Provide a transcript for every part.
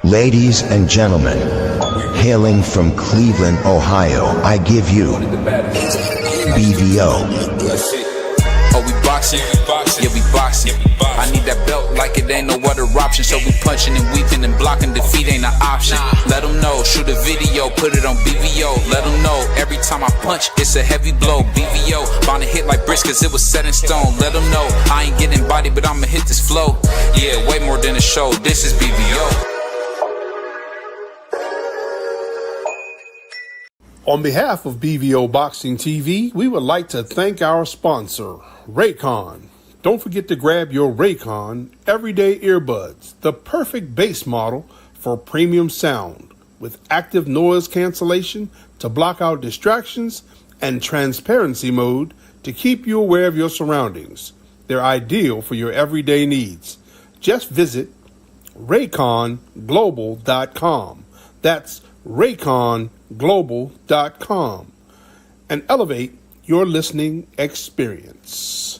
Ladies and gentlemen, hailing from Cleveland, Ohio, I give you BVO. Oh, we boxing? Yeah, we boxing. I need that belt like it ain't no other option. So we punching and weaving and blocking. Defeat ain't an option. Let them know. Shoot a video, put it on BVO. Let them know. Every time I punch, it's a heavy blow. BVO, bound to hit like bricks cause it was set in stone. Let them know. I ain't getting body, but I'ma hit this flow. Yeah, way more than a show. This is BVO. On behalf of BVO Boxing TV, we would like to thank our sponsor, Raycon. Don't forget to grab your Raycon Everyday Earbuds, the perfect bass model for premium sound, with active noise cancellation to block out distractions and transparency mode to keep you aware of your surroundings. They're ideal for your everyday needs. Just visit rayconglobal.com. That's rayconglobal.com and elevate your listening experience.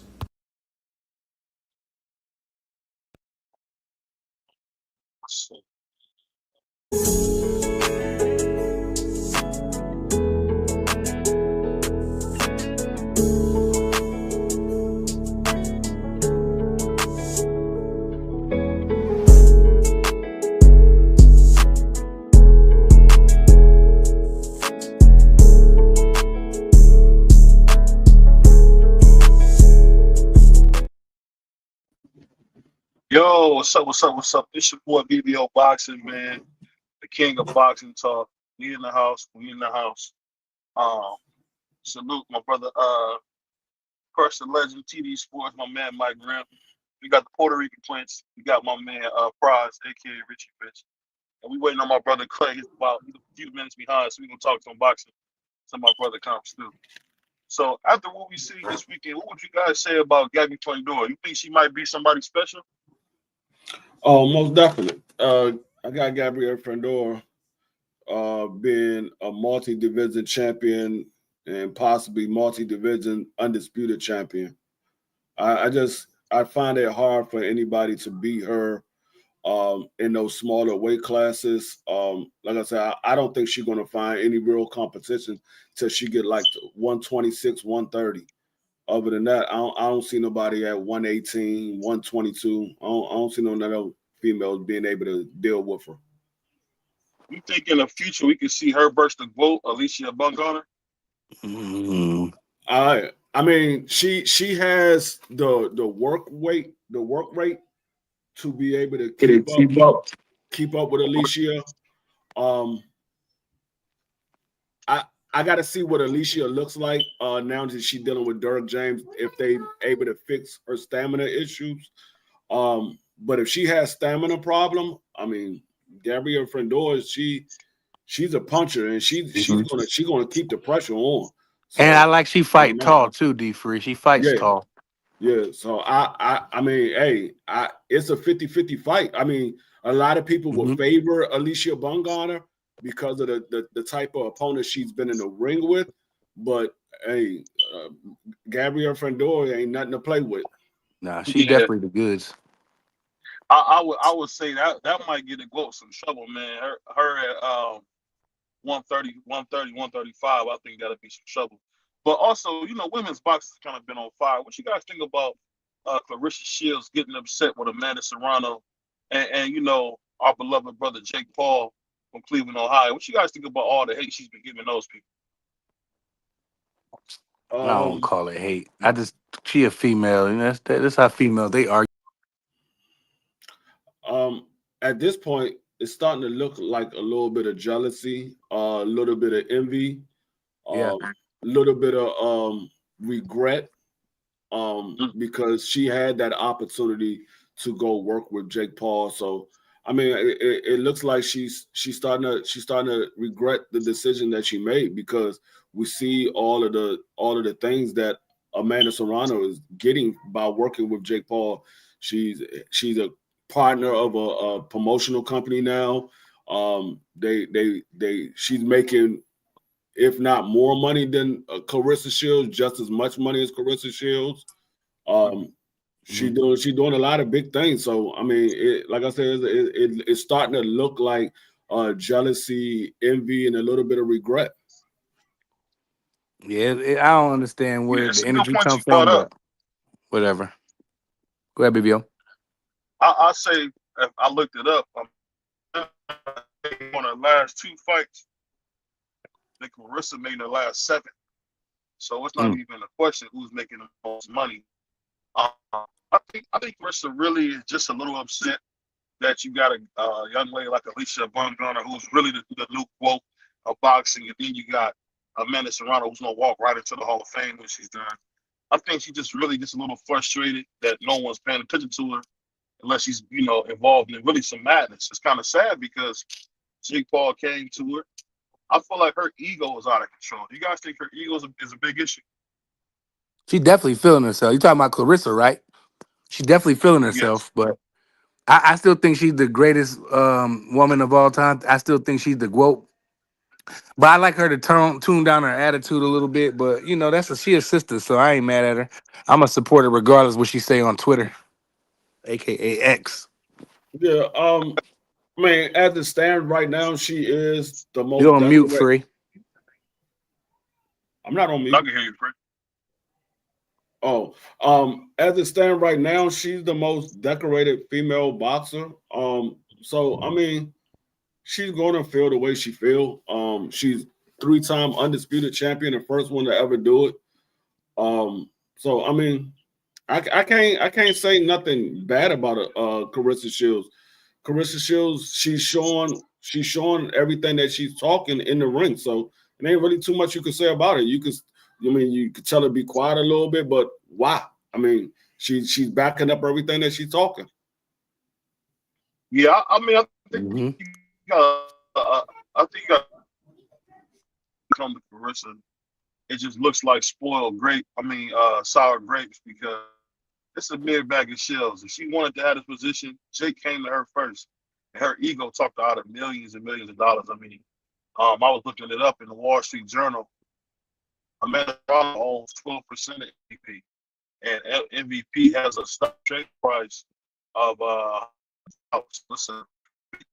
Yo, what's up? It's your boy BVO Boxing, man. The king of boxing talk. We in the house. Salute my brother, person legend, TD Sports, my man Mike Grimm. We got the Puerto Rican Prince. We got my man Prize, aka Richie Rich. And we waiting on my brother Clay. He's a few minutes behind, so we gonna talk to him boxing until my brother comes through. So after what we see this weekend, what would you guys say about Gabby Fundora? You think she might be somebody special? Oh, most definitely. I got Gabrielle Fundora being a multi-division champion and possibly multi-division undisputed champion. I find it hard for anybody to beat her in those smaller weight classes. Like I said, I don't think she's going to find any real competition till she get like 126, 130. Other than that, I don't see nobody at 118, 122. I don't see no other females being able to deal with her. You think in the future we can see her burst the vote, Alicia Bungana? I mean, she has the work rate to be able to keep up with Alicia. I got to see what Alicia looks like now that she's dealing with Derek James, if they able to fix her stamina issues. But if she has stamina problem, I mean, Gabrielle Fundora, she's a puncher and she's gonna keep the pressure on. So, and I like she fight tall too, D-Free. She fights tall. Yeah. So I mean, hey, it's a 50-50 fight. I mean, a lot of people will favor Alicia Bungana because of the type of opponent she's been in the ring with. But hey, Gabrielle Fundora ain't nothing to play with. Nah, she's definitely the goods. I would say that might get the GOAT some trouble, man. Her at 130, 135, I think that'll be some trouble. But also, women's boxing has kind of been on fire. What you guys think about Clarissa Shields getting upset with Amanda Serrano and our beloved brother Jake Paul from Cleveland, Ohio? What you guys think about all the hate she's been giving those people? I don't call it hate. She a female, and that's how female they argue. At this point, it's starting to look like a little bit of jealousy, a little bit of envy, a little bit of regret, because she had that opportunity to go work with Jake Paul. So, I mean, it looks like she's starting to regret the decision that she made, because we see all of the things that Amanda Serrano is getting by working with Jake Paul. She's a partner of a promotional company now. She's making, if not more money than Clarissa Shields, just as much money as Clarissa Shields. She doing a lot of big things. So I mean, like I said, it's starting to look like jealousy, envy, and a little bit of regret. Yeah, I don't understand Yeah, where it's the a good energy point you comes brought from, up. but whatever. Go ahead, BBO. I say if I looked it up. On her last 2 fights, I think Clarissa made the last 7. So it's not even a question who's making the most money. I think Clarissa really is just a little upset that you got a young lady like Alicia Bumgarner, who's really the new quote of boxing, and then you got Amanda Serrano, who's gonna walk right into the Hall of Fame when she's done. I think she's just really just a little frustrated that no one's paying attention to her unless she's involved in really some madness. It's kind of sad because Jake Paul came to her. I feel like her ego is out of control. Do you guys think her ego is a big issue? She definitely feeling herself. You talking about Clarissa, right? She definitely feeling Yes. herself, but I still think she's the greatest woman of all time. I still think she's the GOAT. But I like her to tune down her attitude a little bit. But she a sister, so I ain't mad at her. I'm a supporter regardless what she say on Twitter, aka X. Yeah. Man, as it stands right now, she is the You're most on mute, decorated. Free. I'm not on I mute. can hear you, Frank. Oh, as it stands right now, she's the most decorated female boxer. So I mean, she's going to feel the way she feel. She's 3-time undisputed champion, the first one to ever do it. So I mean, I can't say nothing bad about it. Carissa Shields. Carissa Shields, she's showing everything that she's talking in the ring. So it ain't really too much you can say about it. You could tell her be quiet a little bit, but why? I mean, she's backing up everything that she's talking. Yeah, I mean, I think you got to come to Carissa. It just looks like sour grapes, because it's a mere bag of shells. If she wanted to have this position, Jake came to her first. And her ego talked her out of millions and millions of dollars. I mean, I was looking it up in the Wall Street Journal. Amanda owns 12% of MVP, and MVP has a stock trade price of listen,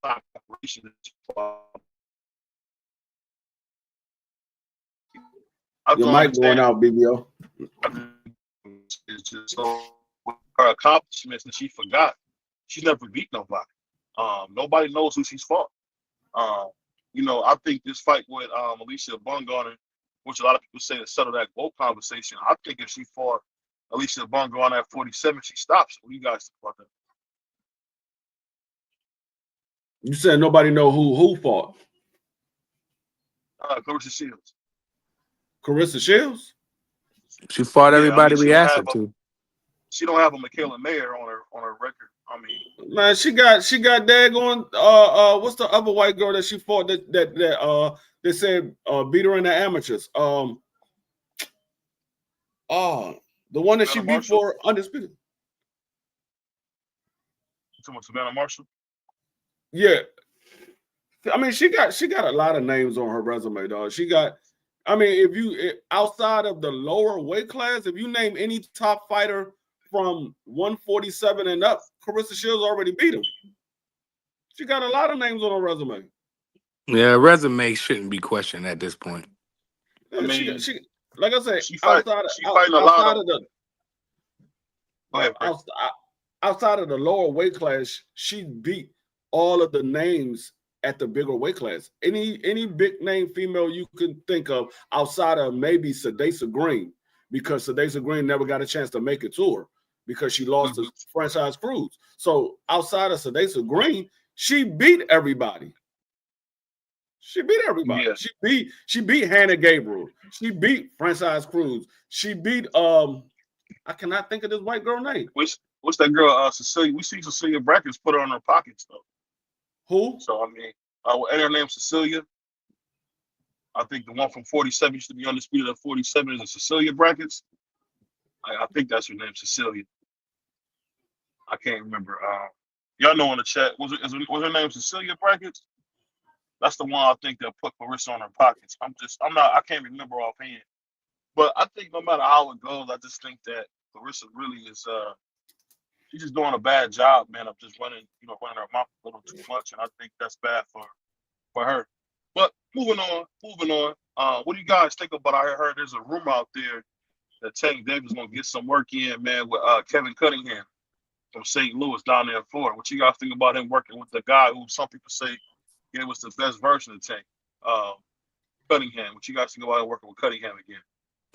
operation. Your mic going out, BBO. It's just so her accomplishments that she forgot. She's never beat nobody. Nobody knows who she's fought. I think this fight with Alicia Bumgarner, which a lot of people say to settle that GOAT conversation, I think if she fought Alicia Bumgarner at 47, she stops. What do you guys think about that? You said nobody know who fought? Clarissa Shields. Carissa Shields? She fought everybody we she asked her to. She don't have a Michaela Mayer on her record. I mean, man, she got daggone what's the other white girl that she fought that they said beat her in the amateurs? The one that she beat for undisputed. Savannah Marshall. Yeah, I mean she got a lot of names on her resume, dog. She got. I mean, if outside of the lower weight class, if you name any top fighter from 147 and up, Carissa Shields already beat him. She got a lot of names on her resume. Yeah, resume shouldn't be questioned at this point. I mean, she like I said, outside of the lower weight class, she beat all of the names at the bigger weight class. Any big name female you can think of outside of maybe Sadasa Green, because Sadasa Green never got a chance to make it to her because she lost to Franchise Cruz. So outside of Sadasa Green, she beat everybody. She beat everybody. Yeah. She beat Hannah Gabriel. She beat Franchise Cruz. She beat I cannot think of this white girl name. What's that girl? Cecilia. We see Cecilia Brackens put her on her pockets though. Who? So I mean, and her name's Cecilia. I think the one from 47 used to be undisputed at 47 is a Cecilia Brackens. I think that's her name, Cecilia. I can't remember. Y'all know in the chat, was her name Cecilia Brackens? That's the one I think that put Clarissa on her pockets. I can't remember offhand. But I think no matter how it goes, I just think that Clarissa really is she's just doing a bad job, man, of just running her mouth a little too much, and I think that's bad for her. But moving on. What do you guys think about? I heard there's a rumor out there that Tank Davis gonna get some work in, man, with Kevin Cunningham from St. Louis down there in Florida. What you guys think about him working with the guy who some people say gave us the best version of Tank, Cunningham? What you guys think about him working with Cunningham again?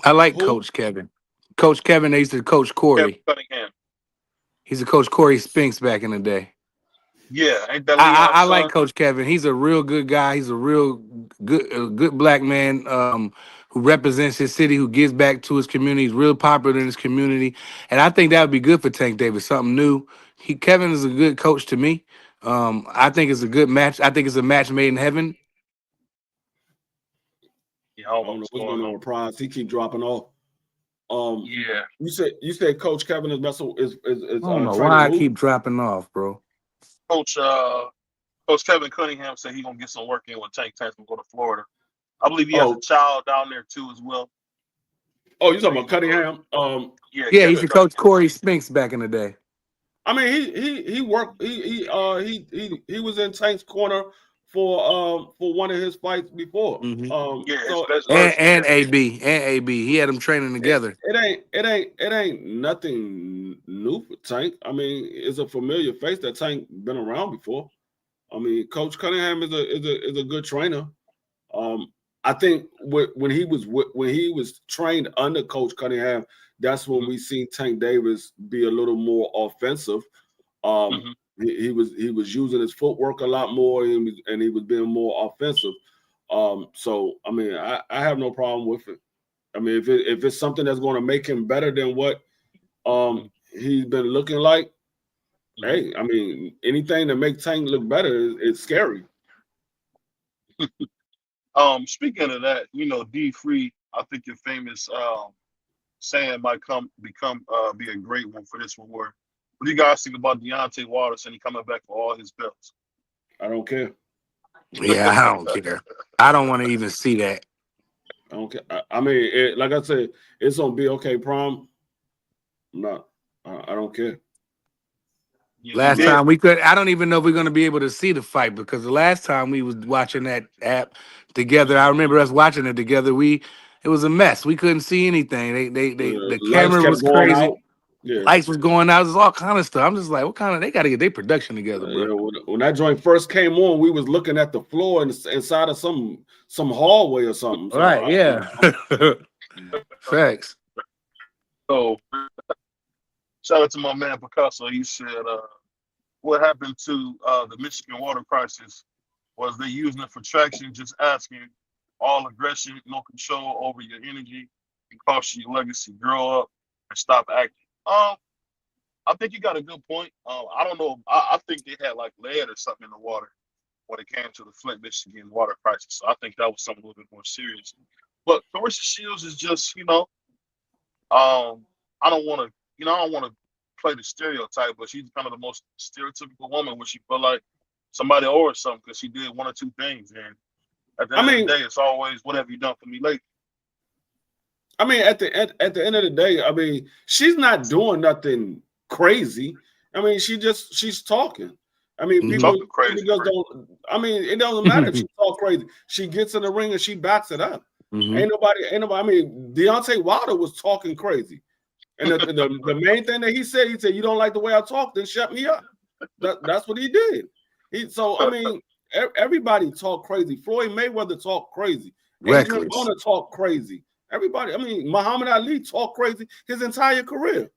I like Coach Kevin. Coach Kevin, they used to coach Corey. Kevin Cunningham. He's a coach Corey Spinks back in the day. Yeah, ain't that I like Coach Kevin. He's a real good guy. He's a real good black man who represents his city, who gives back to his community. He's real popular in his community. And I think that would be good for Tank Davis, something new. Kevin is a good coach to me. I think it's a good match. I think it's a match made in heaven. Yeah, I don't know what's going on. Prize. He keep dropping off. Yeah. You said Coach Kevin is messing is I don't know why I keep dropping off, bro. Coach Kevin Cunningham said he's gonna get some work in with Tank. Tank's gonna go to Florida. I believe he has a child down there too as well. Oh, you talking about Cunningham? Yeah, he used to coach Corey Spinks back in the day. I mean, he worked. He was in Tank's corner for one of his fights before. Mm-hmm. And AB. He had them training together. It ain't nothing new for Tank. I mean, it's a familiar face that Tank been around before. I mean, Coach Cunningham is a good trainer. I think when he was trained under Coach Cunningham, that's when we seen Tank Davis be a little more offensive. He was using his footwork a lot more, and he was being more offensive. So I mean, I have no problem with it. I mean, if it's something that's going to make him better than what he's been looking like, hey, I mean, anything to make Tank look better is scary. Speaking of that, D Free, I think your famous saying might be a great one for this reward. What do you guys think about Deontay Waters and he coming back for all his belts? I don't care. Yeah, I don't care. I don't want to even see that. I don't care. I mean, like I said, it's on BOK Prime. I don't care. Last time we could, I don't even know if we're going to be able to see the fight, because the last time we was watching that app together, I remember us watching it together. It was a mess. We couldn't see anything. The camera was crazy. Yeah. Lights was going out. There's all kind of stuff. I'm just like, they got to get their production together, bro. When that joint first came on, we was looking at the floor inside of some hallway or something. So right? Yeah. Facts. So, shout out to my man Picasso. He said, "What happened to the Michigan water crisis was they using it for traction, just asking all aggression, no control over your energy, and cost you your legacy. Grow up and stop acting." I think you got a good point. I don't know. I think they had like lead or something in the water when it came to the Flint, Michigan water crisis. So I think that was something a little bit more serious. But Clarissa Shields is just, I don't want to play the stereotype, but she's kind of the most stereotypical woman where she feel like somebody owes something because she did one or two things. And at the end of the day, it's always, what have you done for me lately? I mean, at the end of the day, I mean, she's not doing nothing crazy. I mean, she's talking. I mean, people just don't. I mean, it doesn't matter if she talk crazy. She gets in the ring and she backs it up. Ain't nobody. I mean, Deontay Wilder was talking crazy, and the main thing that he said, "You don't like the way I talk, then shut me up." That's what he did. I mean, everybody talk crazy. Floyd Mayweather talk crazy. Adrian Broner talk crazy. Everybody, I mean, Muhammad Ali talked crazy his entire career.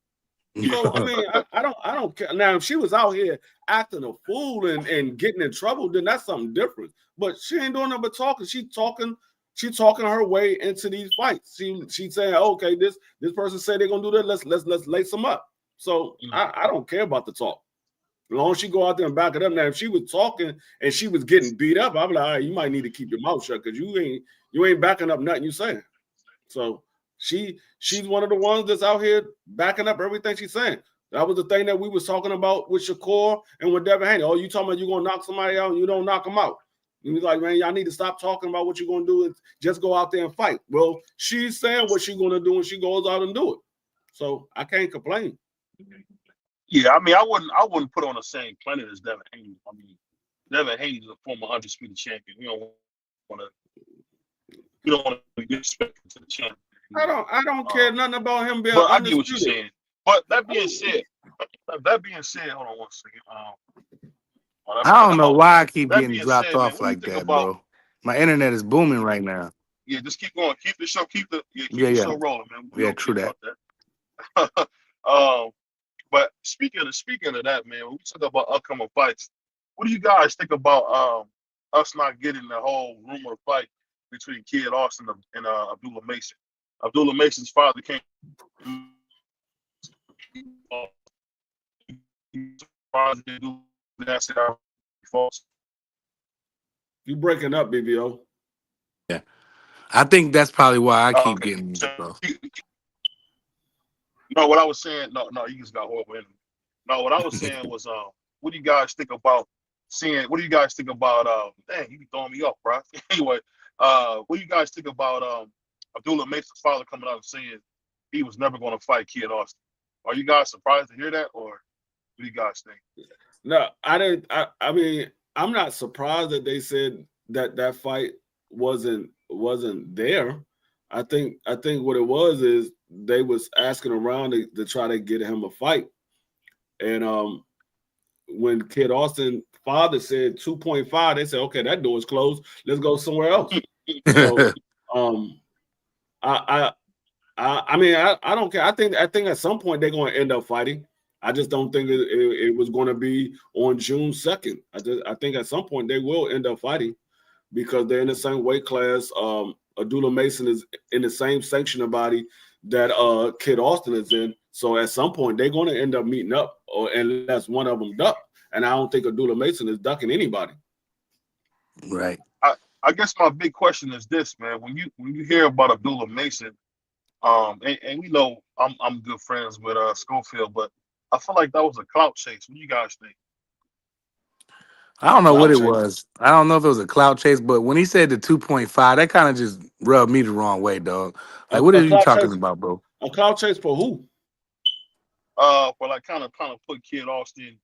So I mean, I don't care. Now, if she was out here acting a fool and getting in trouble, then that's something different. But she ain't doing nothing but talking. She's talking her way into these fights. She's saying, okay, this person said they're gonna do that. Let's lace them up. So I don't care about the talk. As long as she go out there and back it up. Now, if she was talking and she was getting beat up, I'm like, all right, you might need to keep your mouth shut because you ain't backing up nothing you saying. So she's one of the ones that's out here backing up everything she's saying. That was the thing that we was talking about with Shakur and with Devin Haney. Oh, you talking about you're going to knock somebody out and you don't knock them out. And he's like, man, y'all need to stop talking about what you're going to do and just go out there and fight. Well, she's saying what she's going to do and she goes out and do it. So I can't complain. Yeah, I mean, I wouldn't put on the same planet as Devin Haney. I mean, Devin Haney is a former undisputed champion. We don't want to be disrespectful to the champion. I don't care nothing about him being But I undisputed. get what you're saying. But that being said, hold on one second. I don't know why I keep That getting being dropped said, man, off what do you like think that, about? bro. My internet is booming right now. Yeah, just keep going. Keep the show. Keep the show rolling, man. We Yeah, don't true care that. about that. But speaking of that, man, when we talk about upcoming fights, what do you guys think about us not getting the whole rumor fight between Kid Austin and Abdullah Mason? Abdullah Mason's father came. You breaking up, BVO. Yeah. I think that's probably why I keep getting these stuff. No, what I was saying, no, you just got horrible energy. No, what I was saying was, what do you guys think about what do you guys think about, dang, you be throwing me off, bro. Anyway, what do you guys think about Abdullah Mason's father coming out and saying he was never going to fight Kid Austin? Are you guys surprised to hear that, or what do you guys think? No, I didn't. I mean, I'm not surprised that they said that fight wasn't there. I think what it was is they was asking around to try to get him a fight, and when Kid Austin father said 2.5, they said, okay, that door is closed. Let's go somewhere else. So, I mean, I don't care. I think at some point they're going to end up fighting. I just don't think it was going to be on June 2nd. I think at some point they will end up fighting because they're in the same weight class. Abdullah Mason is in the same sanctioning body that Kid Austin is in. So at some point they're going to end up meeting up, or unless one of them duck. And I don't think Abdullah Mason is ducking anybody. Right. I guess my big question is this, man. When you hear about Abdullah Mason, and we know I'm good friends with Schofield, but I feel like that was a clout chase. What do you guys think? I don't know what it was. I don't know if it was a clout chase, but when he said the 2.5, that kind of just rubbed me the wrong way, dog. Like, what are you talking about, bro? A clout chase for who? For like kind of put Kid Austin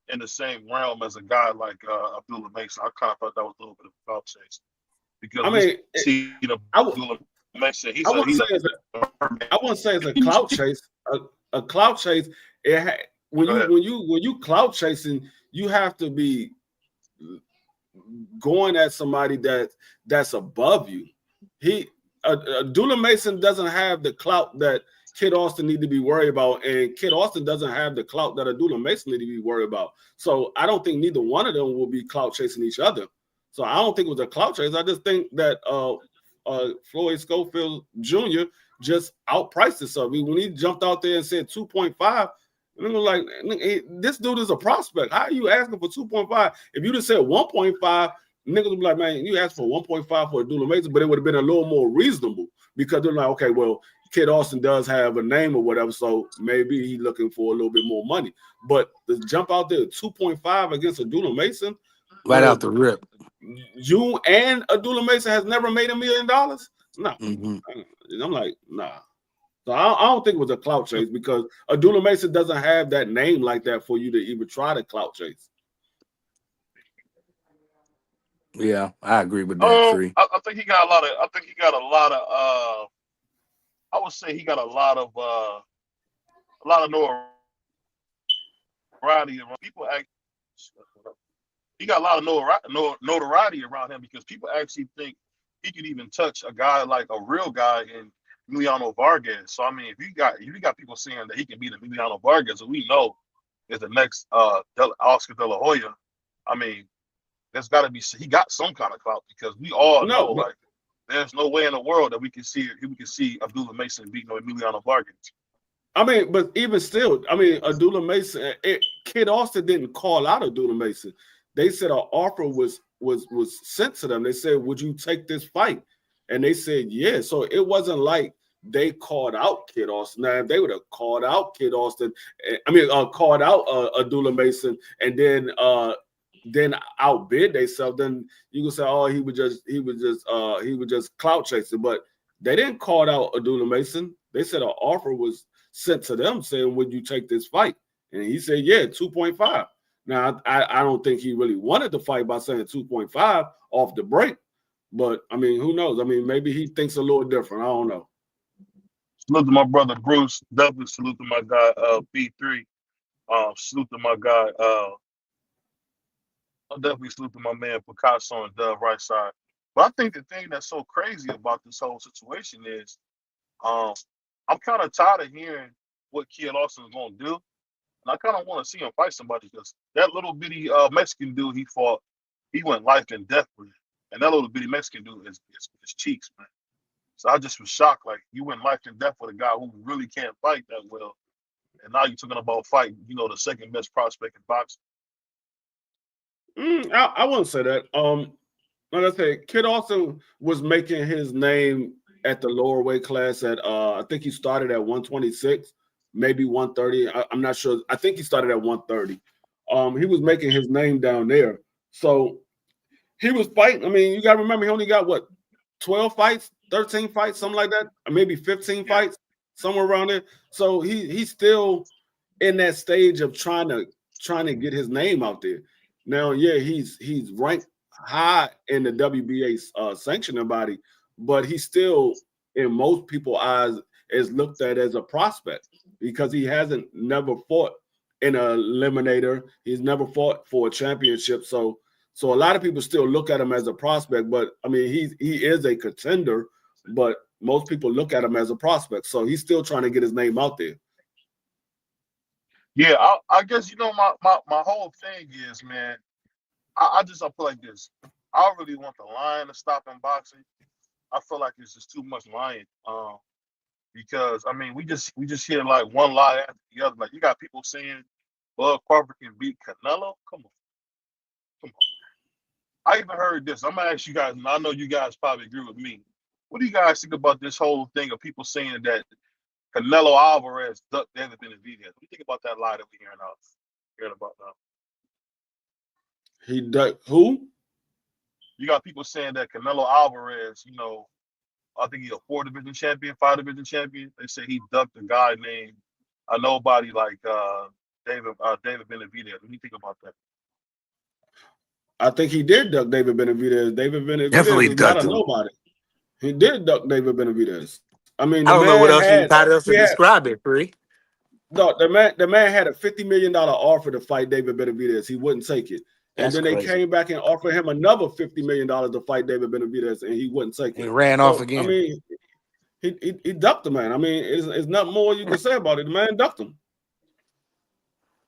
in the same realm as a guy like Abdullah Mason. I kind of thought that was a little bit of a clout chase because I mean, Abdullah Mason. I wouldn't say it's a clout chase. A clout chase. When you clout chasing, you have to be going at somebody that's above you. Abdullah Mason doesn't have the clout that Kid Austin need to be worried about, and Kid Austin doesn't have the clout that Abdullah Mason need to be worried about. So I don't think neither one of them will be clout chasing each other. So I don't think it was a clout chase. I just think that Floyd Schofield Jr. just outpriced himself. When he jumped out there and said 2.5, and was like, this dude is a prospect. How are you asking for 2.5? If you just said 1.5, niggas would be like, man, you asked for 1.5 for Abdullah Mason, but it would have been a little more reasonable because they're like, okay, well, Kid Austin does have a name or whatever, so maybe he's looking for a little bit more money. But to jump out there 2.5 against Abdullah Mason, right out the rip. You and Abdullah Mason has never made $1 million? No. Mm-hmm. I'm like, nah. So I don't think it was a clout chase because Abdullah Mason doesn't have that name like that for you to even try to clout chase. Yeah, I agree with that. I think he got a lot of. I would say he got a lot of notoriety around people. He got a lot of notoriety around him because people actually think he could even touch a guy like a real guy in Emiliano Vargas. So I mean, if you got people saying that he can beat Emiliano Vargas, who we know is the next Oscar De La Hoya, I mean, there's got to be he got some kind of clout because we all know like there's no way in the world that we can see Abdullah Mason beating Emiliano Vargas. I mean, but even still, I mean, Abdullah Mason, Kid Austin didn't call out Abdullah Mason. They said an offer was sent to them. They said, "Would you take this fight?" And they said, "Yeah." So it wasn't like they called out Kid Austin. Now, if they would have called out Kid Austin, called out Abdullah Mason, and then outbid themselves, then you can say, "Oh, he was just clout chasing." But they didn't call out Abdullah Mason. They said an offer was sent to them saying, "Would you take this fight?" And he said, yeah, 2.5. Now, I don't think he really wanted to fight by saying 2.5 off the break. But, I mean, who knows? I mean, maybe he thinks a little different. I don't know. Salute to my brother Bruce. Definitely salute to my guy B3. Salute to my guy. I'll definitely salute to my man Picasso and Dove right side. But I think the thing that's so crazy about this whole situation is I'm kind of tired of hearing what Kid Lawson is going to do. And I kind of want to see him fight somebody because that little bitty Mexican dude he fought, he went life and death with it. And that little bitty Mexican dude is cheeks, man. So I just was shocked. Like, you went life and death with a guy who really can't fight that well. And now you're talking about fighting, the second best prospect in boxing. I wouldn't say that. Like I said, Kid Austin was making his name at the lower weight class at I think he started at 126, maybe 130. I'm not sure. I think he started at 130. He was making his name down there. So he was fighting. I mean, you gotta remember he only got 12 fights, 13 fights, something like that, or maybe 15 fights, somewhere around there. So he's still in that stage of trying to get his name out there. Now, yeah, he's ranked high in the WBA sanctioning body, but he's still, in most people's eyes, is looked at as a prospect because he hasn't never fought in an eliminator. He's never fought for a championship. So a lot of people still look at him as a prospect, but I mean, he is a contender, but most people look at him as a prospect. So he's still trying to get his name out there. Yeah, I guess, my whole thing is, man, I feel like this. I really want the lying to stop in boxing. I feel like it's just too much lying. Because I mean, we just hear like one lie after the other. Like, you got people saying Bud Crawford can beat Canelo. Come on. I even heard this. I'm gonna ask you guys, and I know you guys probably agree with me. What do you guys think about this whole thing of people saying that Canelo Alvarez ducked Devin Benavidez? What do you think about that lie that we're hearing about now? He ducked who? You got people saying that Canelo Alvarez, I think he's a 4-division champion, 5-division champion. They say he ducked a guy named nobody like David Benavidez. What do you think about that? I think he did duck David Benavidez. David Benavidez Definitely is not ducked a him. nobody. He did duck David Benavidez. I mean, I don't know what else how else to describe it, Free. No, the man had a $50 million offer to fight David Benavidez. He wouldn't take it. And then they came back and offered him another $50 million to fight David Benavidez, and he wouldn't take it. He ran off again. I mean, he ducked the man. I mean, it's not more you can say about it. The man ducked him.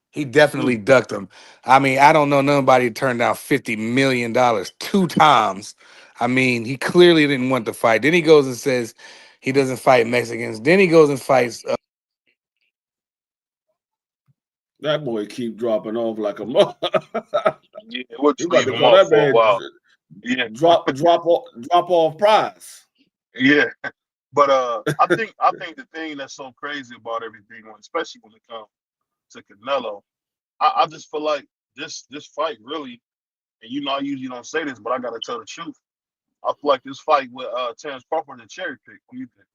He definitely ducked him. I mean, I don't know nobody turned down $50 million 2 times. I mean, he clearly didn't want to fight. Then he goes and says he doesn't fight Mexicans. Then he goes and fights. That boy keep dropping off like a mother. Yeah, what you about to him call off that for a man while. Yeah, drop off prize. yeah. But I think the thing that's so crazy about everything, especially when it comes to Canelo, I just feel like this fight really, and I usually don't say this, but I gotta tell the truth. I feel like this fight with Terrence Crawford is a cherry pick. What do you think?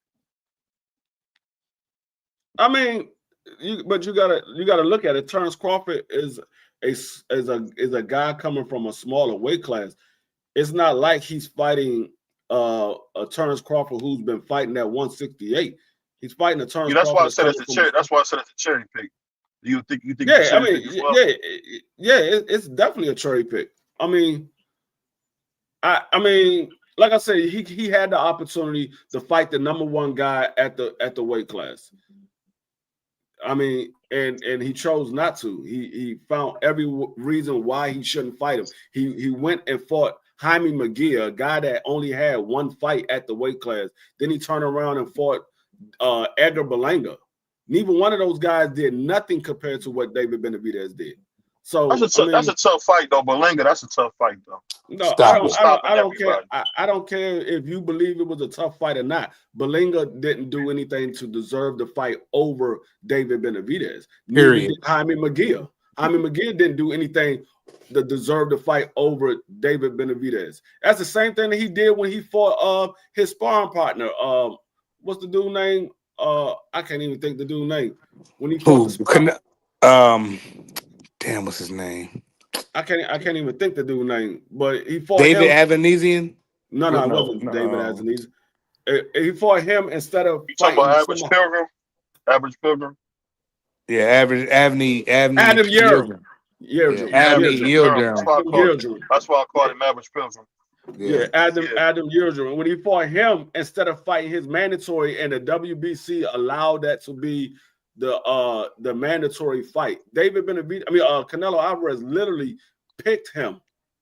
I mean, you gotta look at it. Terrence Crawford is a guy coming from a smaller weight class. It's not like he's fighting a Terrence Crawford who's been fighting at 168. He's fighting a Terrence. That's Crawford why I said it's a cherry. That's why I said it's a cherry pick. Do you think? Yeah, it's a cherry pick as well? It's definitely a cherry pick. I mean, like I said, he had the opportunity to fight the number 1 guy at the weight class. I mean, and he chose not to. He found every reason why he shouldn't fight him. He went and fought Jaime McGee, a guy that only had 1 fight at the weight class. Then he turned around and fought Edgar Berlanga. Neither one of those guys did nothing compared to what David Benavidez did. So that's a tough fight, though. Berlanga, that's a tough fight, though. No, I don't care. I don't care if you believe it was a tough fight or not. Berlanga didn't do anything to deserve the fight over David Benavidez. Period. Neither did Jaime McGee. Jaime McGee didn't do anything to deserve the fight over David Benavidez. That's the same thing that he did when he fought his sparring partner. What's the dude's name? I can't even think the dude's name. When he fought Damn, what's his name? I can't even think the dude's name, but he fought David him. Avanesian? No, it wasn't David No. Azanis. He fought him instead of You talking fighting about Average Pilgrim? Average Pilgrim? Yeah, Avni Adam Yildirim. Yeah, Average Avni Pilgrim. Yildirim. That's why I called him Average Pilgrim. Yeah, Adam Yildirim. When he fought him, instead of fighting his mandatory, and the WBC allowed that to be the mandatory fight. Canelo Alvarez literally picked him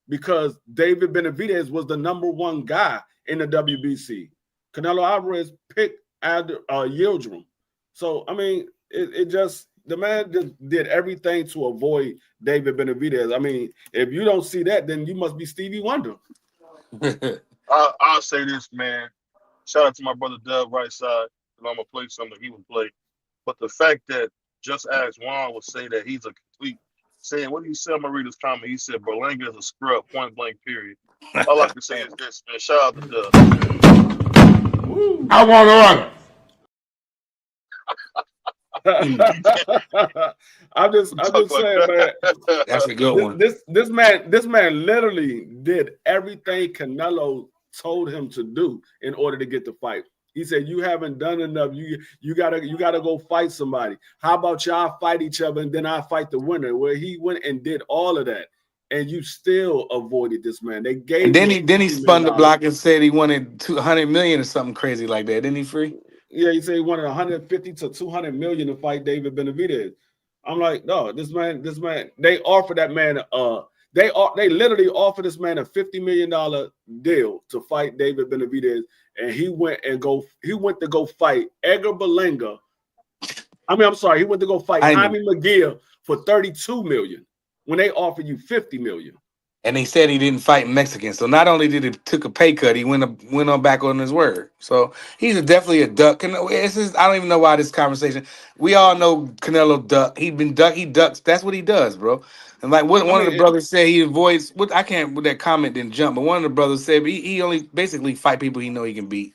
because David Benavidez was the #1 guy in the WBC. Canelo Alvarez picked Yildirim. So I mean, the man just did everything to avoid David Benavidez. I mean, if you don't see that, then you must be Stevie Wonder. I'll say this, man. Shout out to my brother Dub right side, and I'm gonna play something he would play. But the fact that Just Ask Juan would say that he's a complete saying, what do you say? I'm gonna read his comment. He said Berlanga is a scrub, point blank, period. All I can say is this, man. Shout out to Dub. I want on. I'm just saying, man. That's a good one. This man literally did everything Canelo told him to do in order to get the fight. He said, "You haven't done enough. You gotta go fight somebody. How about y'all fight each other and then I fight the winner?" Where he went and did all of that, and you still avoided this man. They gave. And then he spun the block and said he wanted $200 million or something crazy like that. Didn't he, Free? Yeah, he said he wanted 150 to 200 million to fight David Benavidez. I'm like, no, this man. They offered that man. They literally offered this man a $50 million deal to fight David Benavidez, and he went to go fight Edgar Berlanga. He went to go fight Jaime McGill for $32 million when they offered you $50 million. And he said he didn't fight Mexicans. So not only did he took a pay cut, he went on back on his word. So he's definitely a duck. I don't even know why this conversation. We all know Canelo duck. He ducks. That's what he does, bro. And like one of the brothers said, he avoids. I can't. With that comment didn't jump, but one of the brothers said he only basically fight people he know he can beat.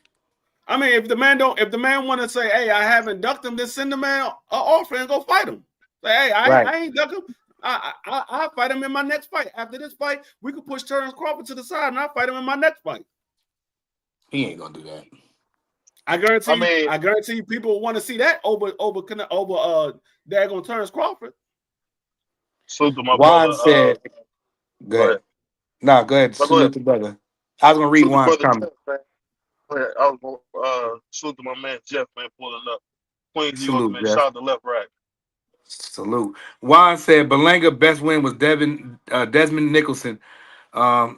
I mean, if the man want to say, "Hey, I haven't ducked him," then send the man an offer and go fight him. Say, "Hey, I ain't ducked him. I'll fight him in my next fight. After this fight, we could push Terrence Crawford to the side, and I'll fight him in my next fight." He ain't gonna do that. I guarantee you, people want to see that over daggone Terrence Crawford. Salute to my Juan brother. said, "Go ahead." No, go ahead. Salute the brother. I was gonna read Juan's comment. I was gonna salute to my man Jeff, man, pulling up. Queens, New York, man. Shout out to Left Rack. Salute. Juan said Berlanga best win was Desmond Nicholson.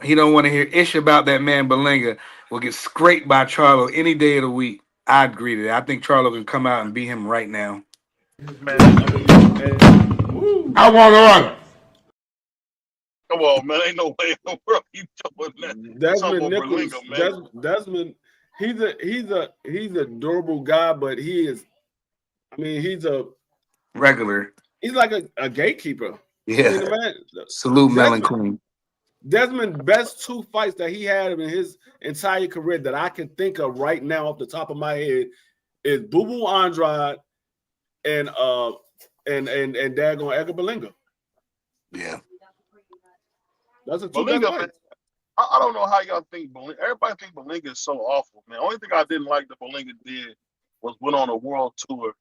He don't want to hear ish about that man. Berlanga will get scraped by Charlo any day of the week. I agree to that. I think Charlo can come out and beat him right now. Man, I want on. Come on, man. Ain't no way in the world you doing that. Desmond Nicholson, Desmond, he's a durable guy, but he's a regular. He's like a gatekeeper. Yeah. Salute Melon Queen. Desmond's best 2 fights that he had in his entire career that I can think of right now off the top of my head is Boo Boo Andrade and daggone Edgar Berlanga. Yeah. That's a 2 best fight. I don't know how y'all think Berlanga. Everybody think Berlanga is so awful, man. Only thing I didn't like that Berlanga did was went on a world tour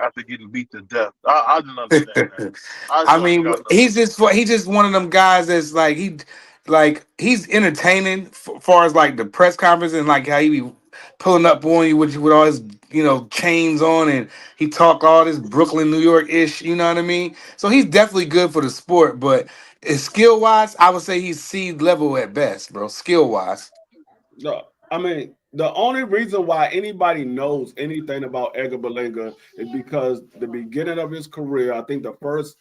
after getting beat to death. I didn't understand that. I mean, he's just one of them guys that's he's entertaining far as like the press conference and like how he be pulling up on you with all his chains on, and he talk all this Brooklyn, New York ish. You know what I mean? So he's definitely good for the sport, but skill wise, I would say he's seed level at best, bro. Skill wise. No, I mean, the only reason why anybody knows anything about Edgar Berlanga is because the beginning of his career, I think the first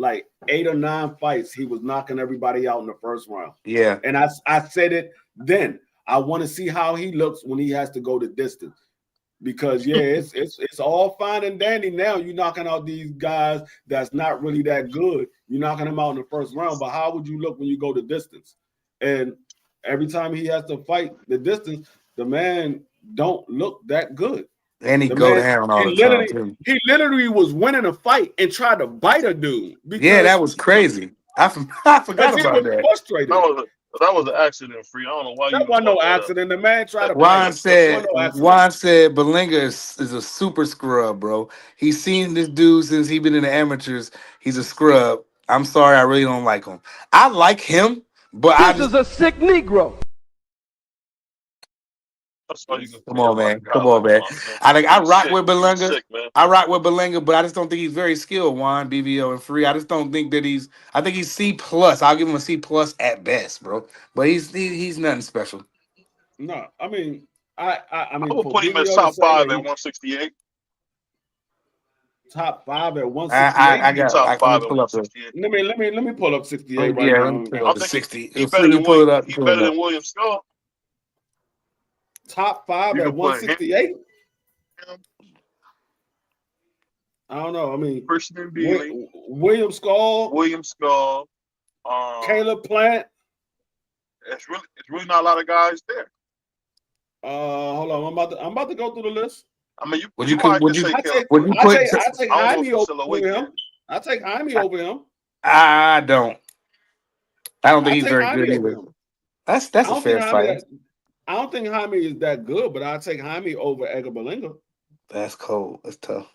8 or 9 fights, he was knocking everybody out in the first round. Yeah. And I said it then. I want to see how he looks when he has to go the distance. Because it's all fine and dandy now. You're knocking out these guys that's not really that good. You're knocking them out in the first round. But how would you look when you go the distance? And every time he has to fight the distance, the man don't look that good. And he The go to man, town all the time too. he literally was winning a fight and tried to bite a dude Yeah, that because was crazy. I forgot he about was that. frustrated. That was an accident free. I don't know why you That even wasn't no brought that up. accident. The man tried to bite Juan him. That wasn't no accident. said Belinga is a super scrub, bro. He's seen this dude since he been in the amateurs. He's a scrub. I'm sorry, I really don't like him. I like him, but I just a sick Negro. That's all you can come say on, about a man. guy Come on, like man. Juan, man. I He's rock sick. with He's Belinga. sick, man. I rock with Belinga, but I just don't think he's very skilled, Juan, BVO and free. I just don't think that he's I think he's C plus. I'll give him a C plus at best, bro. But he's nothing special. No, I mean, I I mean, would for put him as BVO to top say 5 that at he 168. top 5 at 168. Top Let me 5 at pull up the 168. Let me pull up 68 right yeah, let me now. pull I up the think 60. he If better free, you than pull it up, he pull it better up. than William Skull. Top 5 You at can put him, 168. I don't know. I mean, Christian Bealey, William Skull, Um, Caleb Plant. it's really not a lot of guys there. Hold on, I'm about to go through the list. I mean, Would you you probably would could you say Caleb. would you I put? take I don't know if Jaime he's still over awake him. yet. I take Jaime over him. I don't. I don't think I he's take very Jaime good over either. him. That's I a don't think fair fight. I don't think Jaime is that good, but I take Jaime over Edgar Berlanga. That's cold. That's tough.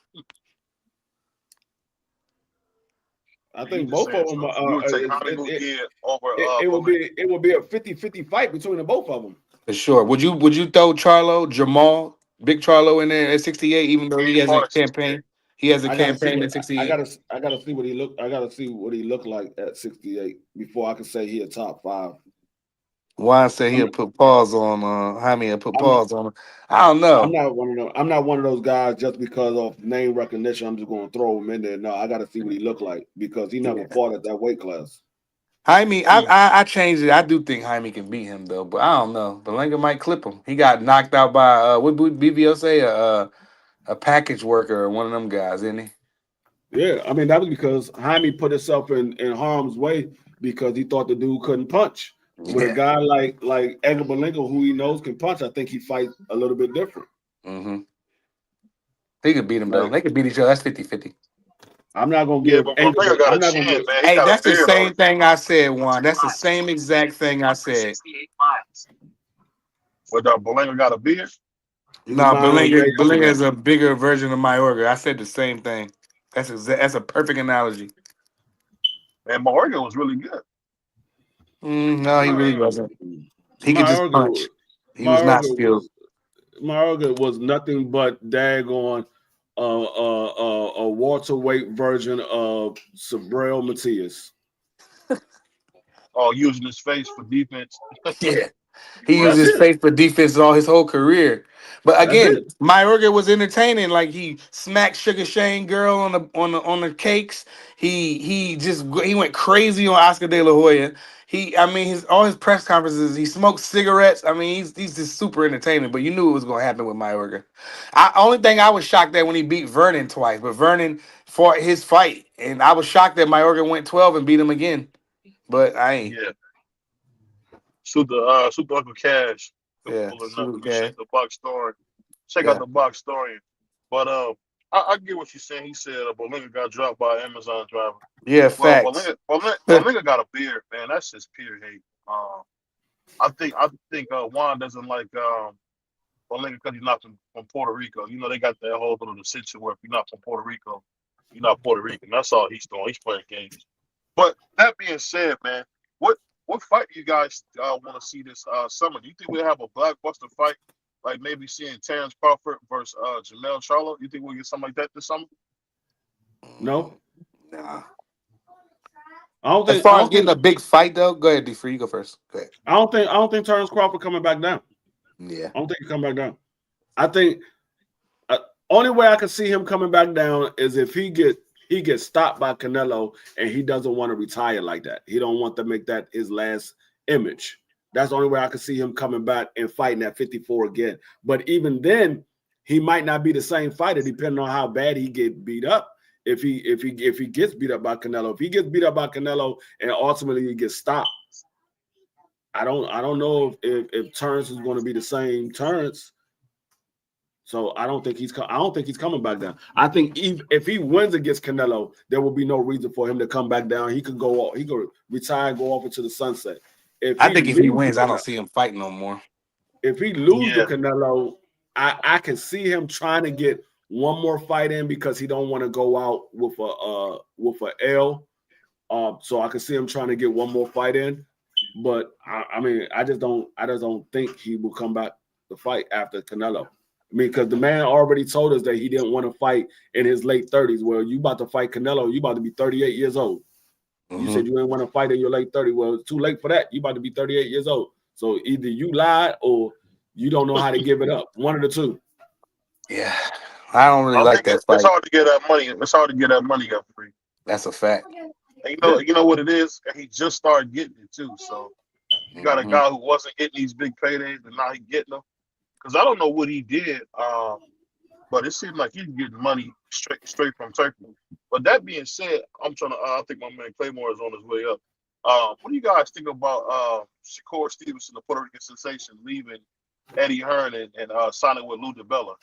I You think just both saying of them. stuff. You would take Haney Bouguer over Belinga. It would be a 50-50 fight between the both of them. For sure. Would you throw Jamal, Big Charlo in there at 68, even though he He has a fought at 68. campaign? He has a I gotta see campaign what at 68. I gotta see what he look. I gotta see what he looked like at 68 before I can say he a top 5. Juan said I'm he'll put pause on Jaime will put I'm pause on him. I don't know. I'm not one of those guys just because of name recognition. I'm just going to throw him in there. No, I got to see what he looked like because he never Yeah. fought at that weight class. Jaime, I changed it. I do think Jaime can beat him though, but I don't know. Belinga might clip him. He got knocked out by what would BVO say a package worker or one of them guys, isn't he? Yeah, I mean that was because Jaime put himself in harm's way because he thought the dude couldn't punch. With a guy like Edgar Berlanga, who he knows can punch, I think he fights a little bit different. Mm-hmm. He could beat him though. Like They could beat each other. That's 50-50. I'm not gonna Yeah, give but Edgar. Belinga got I'm a not gonna chin, give. man. He Hey, got a that's the beard on same him. thing I said, Juan. That's the same exact thing I said. But Belinga got a beard. No, Jay Belinga Coogan. is a bigger version of Mayorga. I said the same thing. That's a perfect analogy. And Mayorga was really good. No, he really wasn't. He could just punch. He was not skilled. Mayorga was nothing but daggone a welterweight version of Sabrel Matias. Oh, using his face for defense. Yeah. He used That's his it. face for defense all his whole career. But That's again, it. Mayorga was entertaining. Like he smacked Sugar Shane Girl on the cakes. He went crazy on Oscar De La Hoya. All his press conferences, he smoked cigarettes. I mean, he's just super entertaining. But you knew it was gonna happen with Mayorga. Only thing I was shocked at when he beat Vernon twice, but Vernon fought his fight, and I was shocked that Mayorga went 12 and beat him again. But I ain't. Yeah. Super Uncle Cash. Yeah, Pulling up. super Let me check cash. the box story. Check out Yeah. the box story. But I get what you're saying. He said Belinga got dropped by an Amazon driver. Yeah, Well, facts. Belinga got a beard, man. That's just pure hate. I think Juan doesn't like Belinga because he's not from Puerto Rico. You know, they got that whole little distinction where if you're not from Puerto Rico, you're not Puerto Rican. That's all he's doing. He's playing games. But that being said, man, what fight do you guys want to see this summer? Do you think we'll have a blockbuster fight, like maybe seeing Terrence Crawford versus Jamel Charlo? You think we'll get something like that this summer? No. Nah. I don't As think. far as getting a big fight, though, go ahead, D3. You go first. Go ahead. I don't think Terrence Crawford coming back down. Yeah. I don't think he's coming back down. I think only way I can see him coming back down is if he gets stopped by Canelo and he doesn't want to retire like that. He don't want to make that his last image. That's the only way I can see him coming back and fighting at 54 again. But even then, he might not be the same fighter depending on how bad he get beat up. If he gets beat up by Canelo, if he gets beat up by Canelo and ultimately he gets stopped, I don't know if Terrence is going to be the same Terrence. So I don't think he's coming back down. I think if he wins against Canelo, there will be no reason for him to come back down. He could go off, he could retire and go off into the sunset. If I he think if he loses to wins, I don't Canelo, see him fight no more. if he loses to Yeah. Canelo, I can see him trying to get one more fight in because he don't want to go out with a L. So I can see him trying to get one more fight in. But I mean, I just don't think he will come back to fight after Canelo. I mean, because the man already told us that he didn't want to fight in his late 30s. Well, you about to fight Canelo, you about to be 38 years old. Mm-hmm. You said you didn't want to fight in your late 30s. Well, it's too late for that. You about to be 38 years old. So either you lied or you don't know how to give it up. One of the two. Yeah, I don't really like that fight. It's hard to get that money. It's hard to get that money up free. That's a fact. And you know what it is? He just started getting it too. So you got a guy who wasn't getting these big paydays, and now he's getting them. Because I don't know what he did, but it seemed like he's getting money straight from Turkey. But that being said, I'm trying to. I think my man Claymore is on his way up. What do you guys think about Shakur Stevenson, the Puerto Rican sensation, leaving Eddie Hearn and signing with Lou DiBella?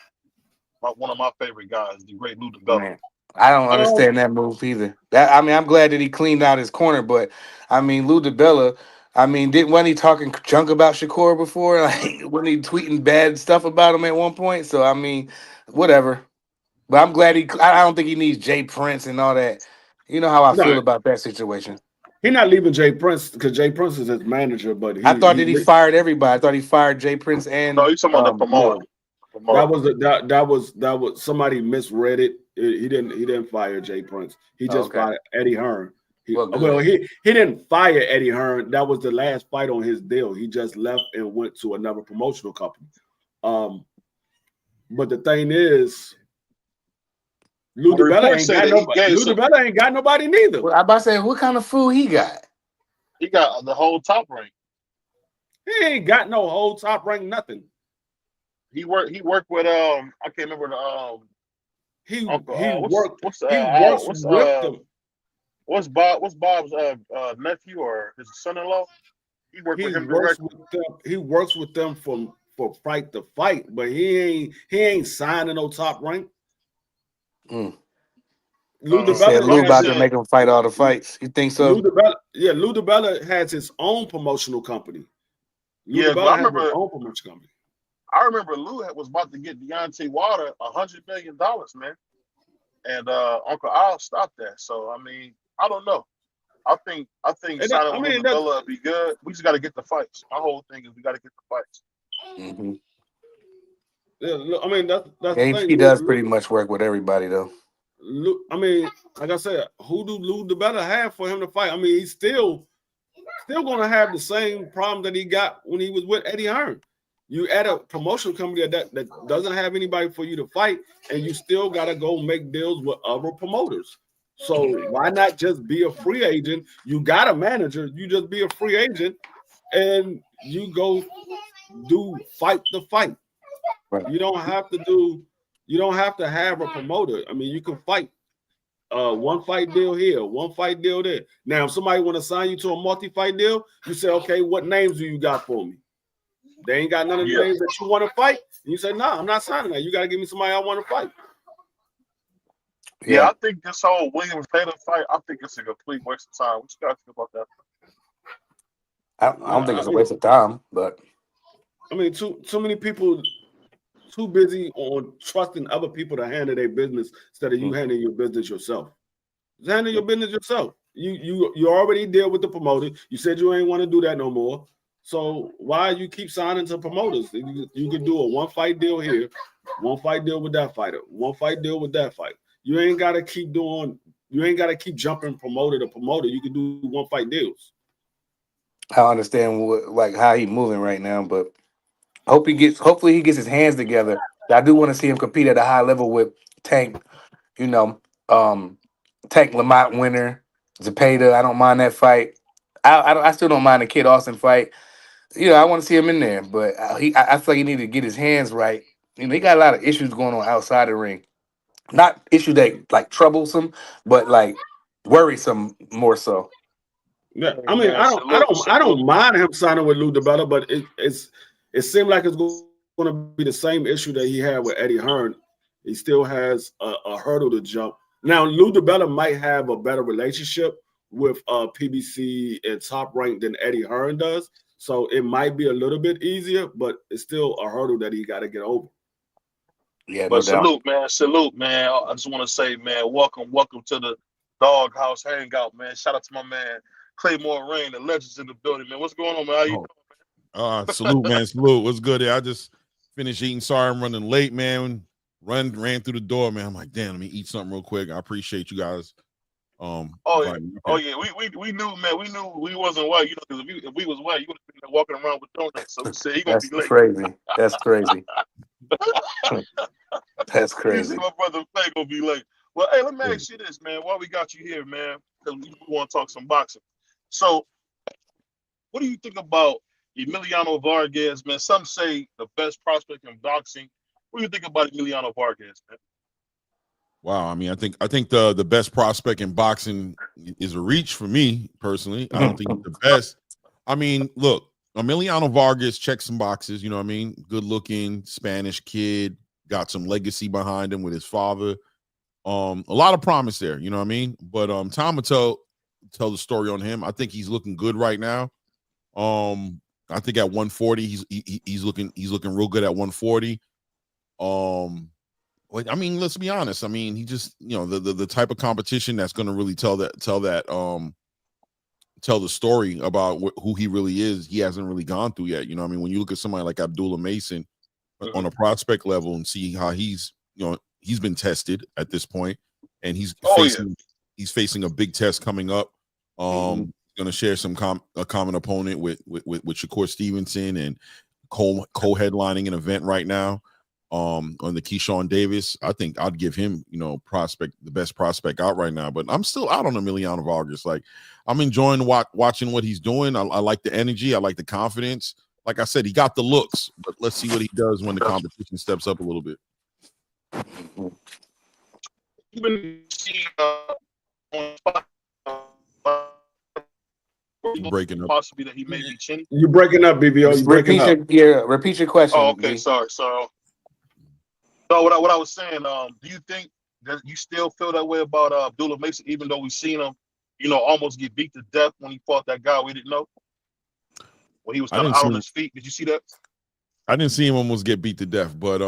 One of my favorite guys, the great Lou DiBella. Man, I don't understand that move either. I'm glad that he cleaned out his corner, but I mean, Lou DiBella. I mean, wasn't he talking junk about Shakur before? Like, wasn't he tweeting bad stuff about him at one point? So I mean, whatever. But I'm glad I don't think he needs Jay Prince and all that. You know how I feel about that situation. He's not leaving Jay Prince because Jay Prince is his manager. But I thought that he fired everybody. I thought he fired Jay Prince and. No, he's talking about the promoter. That was somebody misread it. He didn't fire Jay Prince. He just fired Eddie Hearn. He didn't fire Eddie Hearn. That was the last fight on his deal. He just left and went to another promotional company. But the thing is, Lou DiBella ain't got nobody neither. Well, I about to say, what kind of food he got? He got the whole top rank. He ain't got no whole top rank, nothing. He worked with I can't remember the he works with them. What's Bob's nephew or his son-in-law? He works with him directly. He works with them for fight to fight, but he ain't signing no top rank. Lou DiBella about to make him fight all the fights. You think so? Lou DiBella has his own promotional company. I remember Lou was about to get Deontay Wilder $100 million, man, and Uncle Al stopped that. So I mean, I don't know. I think signing with DiBella would be good. We just got to get the fights. My whole thing is we got to get the fights. Mm-hmm. Yeah, I mean that's he does pretty much work with everybody though. I mean, like I said, who do Lou DiBella have for him to fight? I mean, he's still gonna have the same problem that he got when he was with Eddie Hearn. You add a promotional company that doesn't have anybody for you to fight, and you still gotta go make deals with other promoters. So why not just be a free agent? You got a manager, you just be a free agent, and you go fight the fight. Right. You don't have to have a promoter. I mean, you can fight one fight deal here, one fight deal there. Now, if somebody want to sign you to a multi-fight deal, you say, okay, what names do you got for me? They ain't got none of the names that you want to fight. And you say, no, I'm not signing that. You got to give me somebody I want to fight. Yeah, I think this whole Williams Taylor fight, I think it's a complete waste of time. What you guys think about that? I don't think it's a waste of time, but I mean, too many people too busy on trusting other people to handle their business instead of you handling your business yourself. Just handle your business yourself. You already deal with the promoter. You said you ain't want to do that no more. So why you keep signing to promoters? You could do a one fight deal here, one fight deal with that fighter, one fight deal with that fight. You ain't gotta keep jumping promoter to promoter. You can do one fight deals. I understand how he's moving right now, but hopefully he gets his hands together. I do want to see him compete at a high level with Tank, Tank Lamont winner, Zepeda. I don't mind that fight. I still don't mind the Kid Austin fight. I want to see him in there, but I feel like he need to get his hands right. He got a lot of issues going on outside the ring. Not issues that like troublesome, but like worrisome more so. Yeah, I mean, I don't mind him signing with Lou DiBella, but it seemed like it's going to be the same issue that he had with Eddie Hearn. He still has a hurdle to jump. Now, Lou DiBella might have a better relationship with PBC and Top Rank than Eddie Hearn does. So it might be a little bit easier, but it's still a hurdle that he got to get over. Yeah, But no doubt. salute, man. I just want to say, man, welcome to the Doghouse Hangout, man. Shout out to my man Claymore Rain, the legends in the building, man. What's going on, man? How you doing, man? Salute, man. Salute. What's good? I just finished eating. Sorry, I'm running late, man. Ran through the door, man. I'm like, damn, let me eat something real quick. I appreciate you guys. Yeah. We knew, man. We knew we wasn't white, because if we was white, you would have been walking around with donuts. So we said he gonna be late. That's crazy. That's crazy. My brother Flay gonna be late. Well, hey, let me ask you this, man. Why we got you here, man? Because we want to talk some boxing. So, what do you think about Emiliano Vargas, man? Some say the best prospect in boxing. What do you think about Emiliano Vargas, man? Wow, I mean, I think the best prospect in boxing is a reach for me personally. I don't think he's the best. I mean, look, Emiliano Vargas checks some boxes. You know what I mean? Good looking Spanish kid, got some legacy behind him with his father. A lot of promise there. You know what I mean? But time will tell the story on him. I think he's looking good right now. I think at 140, he's looking real good at 140. I mean, let's be honest. I mean, he just, the type of competition that's going to really tell the story about who he really is. He hasn't really gone through yet. You know what I mean? When you look at somebody like Abdullah Mason on a prospect level and see how he's been tested at this point, and he's facing a big test coming up. Going to share a common opponent with Shakur Stevenson and co-headlining an event right now. On the Keyshawn Davis, I think I'd give him, the best prospect out right now. But I'm still out on Emiliano Vargas. Like, I'm enjoying watching what he's doing. I like the energy. I like the confidence. Like I said, he got the looks, but let's see what he does when the competition steps up a little bit. You've been seeing breaking up. Possibly that he may be chinny. You're breaking up, BVO. Repeat your question. Oh, okay, sorry. So what I was saying, do you think that you still feel that way about Abdullah Mason, even though we've seen him, almost get beat to death when he fought that guy we didn't know? When he was kind of out on his feet. Did you see that? I didn't see him almost get beat to death, but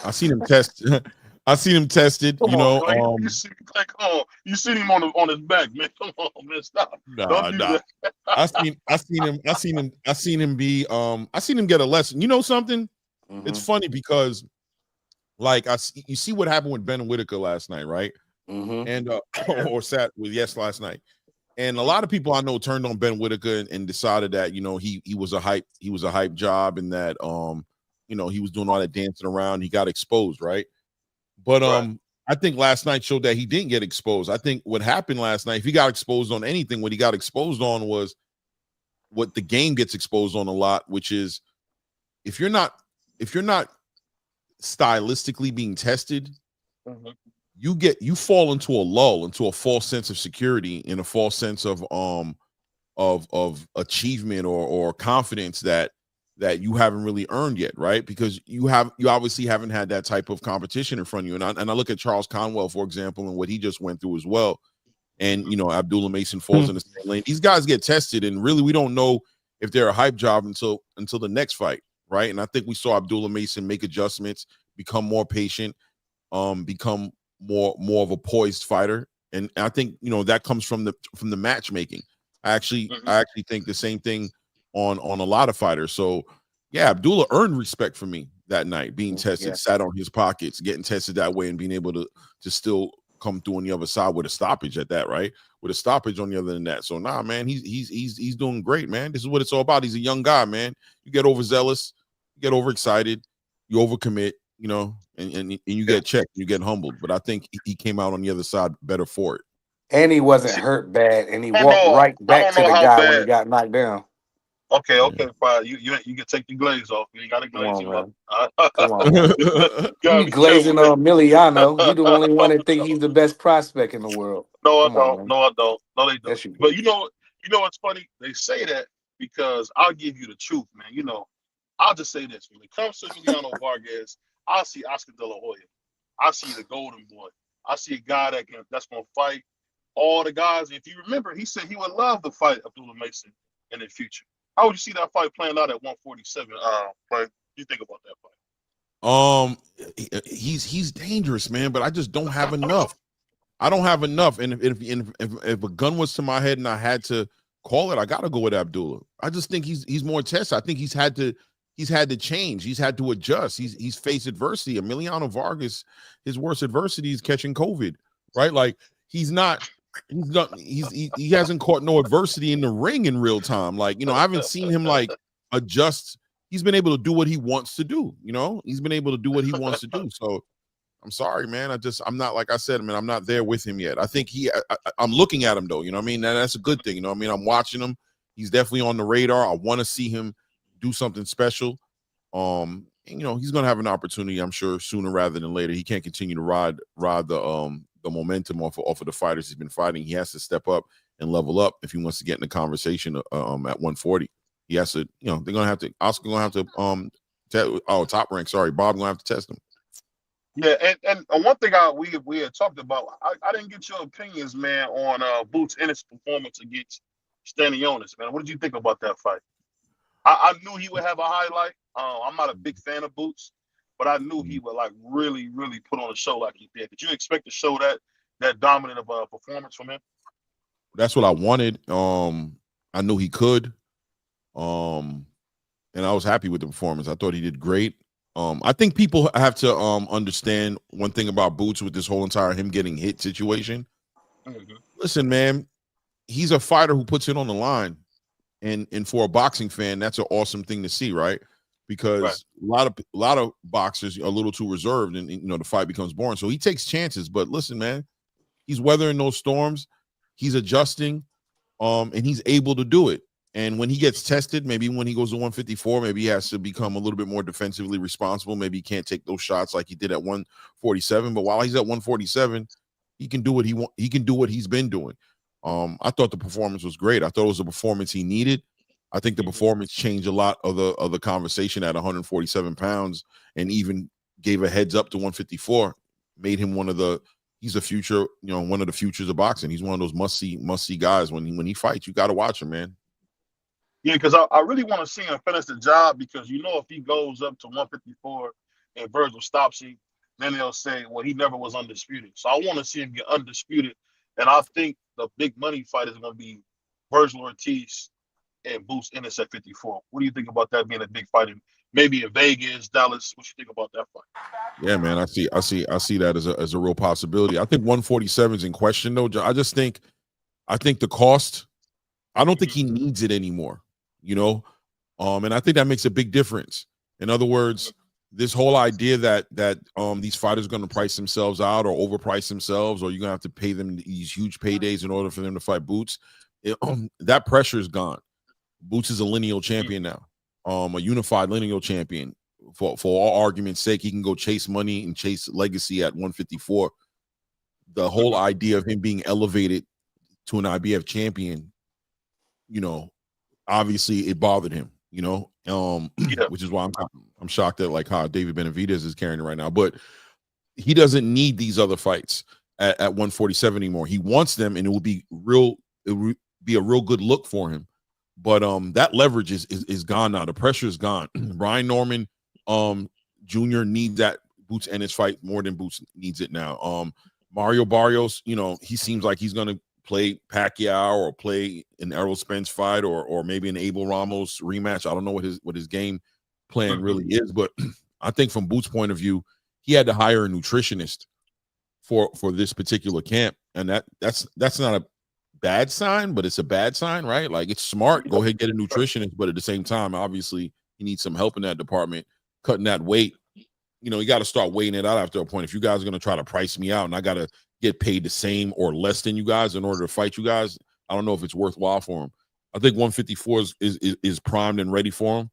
I seen him test. I seen him tested. You seen him on his back, man. Come on, man, stop. Nah. I seen him get a lesson. You know something? Mm-hmm. It's funny because, like, you see what happened with Ben Whitaker last night, right? Mm-hmm. And last night. And a lot of people I know turned on Ben Whitaker and decided that he was a hype job, and that he was doing all that dancing around. He got exposed, right? But I think last night showed that he didn't get exposed. I think what happened last night, if he got exposed on anything, what he got exposed on was what the game gets exposed on a lot, which is if you're not stylistically being tested, you fall into a lull, into a false sense of security, in a false sense of achievement or confidence that you haven't really earned yet, right? Because you obviously haven't had that type of competition in front of you. And I look at Charles Conwell, for example, and what he just went through as well. And Abdullah Mason falls in the same lane. These guys get tested, and really we don't know if they're a hype job until the next fight, right? And I think we saw Abdullah Mason make adjustments, become more patient, become more of a poised fighter. And I think that comes from the matchmaking. I actually think the same thing on a lot of fighters. So yeah, Abdullah earned respect from me that night, being tested, sat on his pockets, getting tested that way, and being able to still come through on the other side with a stoppage at that, right? With a stoppage on the other than that. So nah, man, he's doing great, man. This is what it's all about. He's a young guy, man. You get overzealous, you get overexcited, you overcommit, and you get checked, you get humbled. But I think he came out on the other side better for it. And he wasn't hurt bad, and he walked right back to the guy when he got knocked down. Okay, fine. You can take the glaze off. You got to glaze him up. Come on, man. You glazing on Emiliano. You the only one that think he's the best prospect in the world. No, I don't. No, they don't. Yes, you do. But you know what's funny? They say that because I'll give you the truth, man. I'll just say this: when it comes to Emiliano Vargas, I see Oscar De La Hoya. I see the Golden Boy. I see a guy that's going to fight all the guys. If you remember, he said he would love to fight Abdullah Mason in the future. How would you see that fight playing out at 147? What do you think about that fight? He's dangerous, man, but I just don't have enough. I don't have enough. And if a gun was to my head and I had to call it, I gotta go with Abdullah. I just think he's more tested. I think he's had to change. He's had to adjust. He's faced adversity. Emiliano Vargas, his worst adversity is catching COVID, right? Like he hasn't caught no adversity in the ring in real time. Like, you know, I haven't seen him like adjust. He's been able to do what he wants to do, you know? He's been able to do what he wants to do. So I'm sorry, man. I'm not, like I said, man, I'm not there with him yet. I think I'm looking at him though, you know what I mean? That's a good thing, you know what I mean? I'm watching him. He's definitely on the radar. I want to see him do something special. And, you know, he's going to have an opportunity, I'm sure, sooner rather than later. He can't continue to ride the momentum off of the fighters he's been fighting. He has to step up and level up if he wants to get in the conversation at 140. He has to, you know, they're going to have to, Oscar going to have to, Top Rank, sorry, Bob going to have to test him. Yeah, and one thing we had talked about, I didn't get your opinions, man, on Boots Ennis' performance against Stanionis, man. What did you think about that fight? I knew he would have a highlight. I'm not a big fan of Boots, but I knew he would like really, really put on a show like he did. Did you expect to show that dominant of a performance from him? That's what I wanted. I knew he could. And I was happy with the performance. I thought he did great. I think people have to understand one thing about Boots with this whole entire him getting hit situation. Mm-hmm. Listen, man, he's a fighter who puts it on the line. And for a boxing fan, that's an awesome thing to see, right? Because a lot of boxers are a little too reserved, and you know the fight becomes boring. So he takes chances. But listen, man, he's weathering those storms. He's adjusting, and he's able to do it. And when he gets tested, maybe when he goes to 154, maybe he has to become a little bit more defensively responsible. Maybe he can't take those shots like he did at 147. But while he's at 147, he can do what he want. He can do what he's been doing. I thought the performance was great. I thought it was a performance he needed. I think the performance changed a lot of the conversation at 147 pounds, and even gave a heads up to 154. Made him he's a future, you know, one of the futures of boxing. He's one of those must see guys. When he fights, you got to watch him, man. Yeah, because I really want to see him finish the job, because you know if he goes up to 154 and Virgil stops him, then they'll say, well, he never was undisputed. So I want to see him get undisputed, and I think the big money fight is going to be Virgil Ortiz and Boots Ennis at 54. What do you think about that being a big fight? Maybe in Vegas, Dallas. What you think about that fight? Yeah, man, I see that as a real possibility. I think 147 is in question though. I think the cost. I don't think he needs it anymore. You know, and I think that makes a big difference. In other words, this whole idea that these fighters are going to price themselves out or overprice themselves, or you're going to have to pay them these huge paydays in order for them to fight Boots, that pressure is gone. Boots is a lineal champion now, a unified lineal champion. For all argument's sake, he can go chase money and chase legacy at 154. The whole idea of him being elevated to an IBF champion, you know, obviously it bothered him, you know, which is why I'm shocked at like how David Benavidez is carrying it right now. But he doesn't need these other fights at 147 anymore. He wants them, and it would be a real good look for him. But that leverage is gone now. The pressure is gone. Brian Norman Jr. needs that Boots Ennis fight more than Boots needs it now. Mario Barrios, you know, he seems like he's gonna play Pacquiao or play an Errol Spence fight or maybe an Abel Ramos rematch. I don't know what his game plan really is, but I think from Boots' point of view, he had to hire a nutritionist for this particular camp, and that's not a bad sign, but it's a bad sign, right? Like, it's smart. Go ahead, get a nutritionist, but at the same time, obviously, he needs some help in that department, cutting that weight. You know, you got to start weighing it out after a point. If you guys are going to try to price me out and I got to get paid the same or less than you guys in order to fight you guys, I don't know if it's worthwhile for him. I think 154 is primed and ready for him.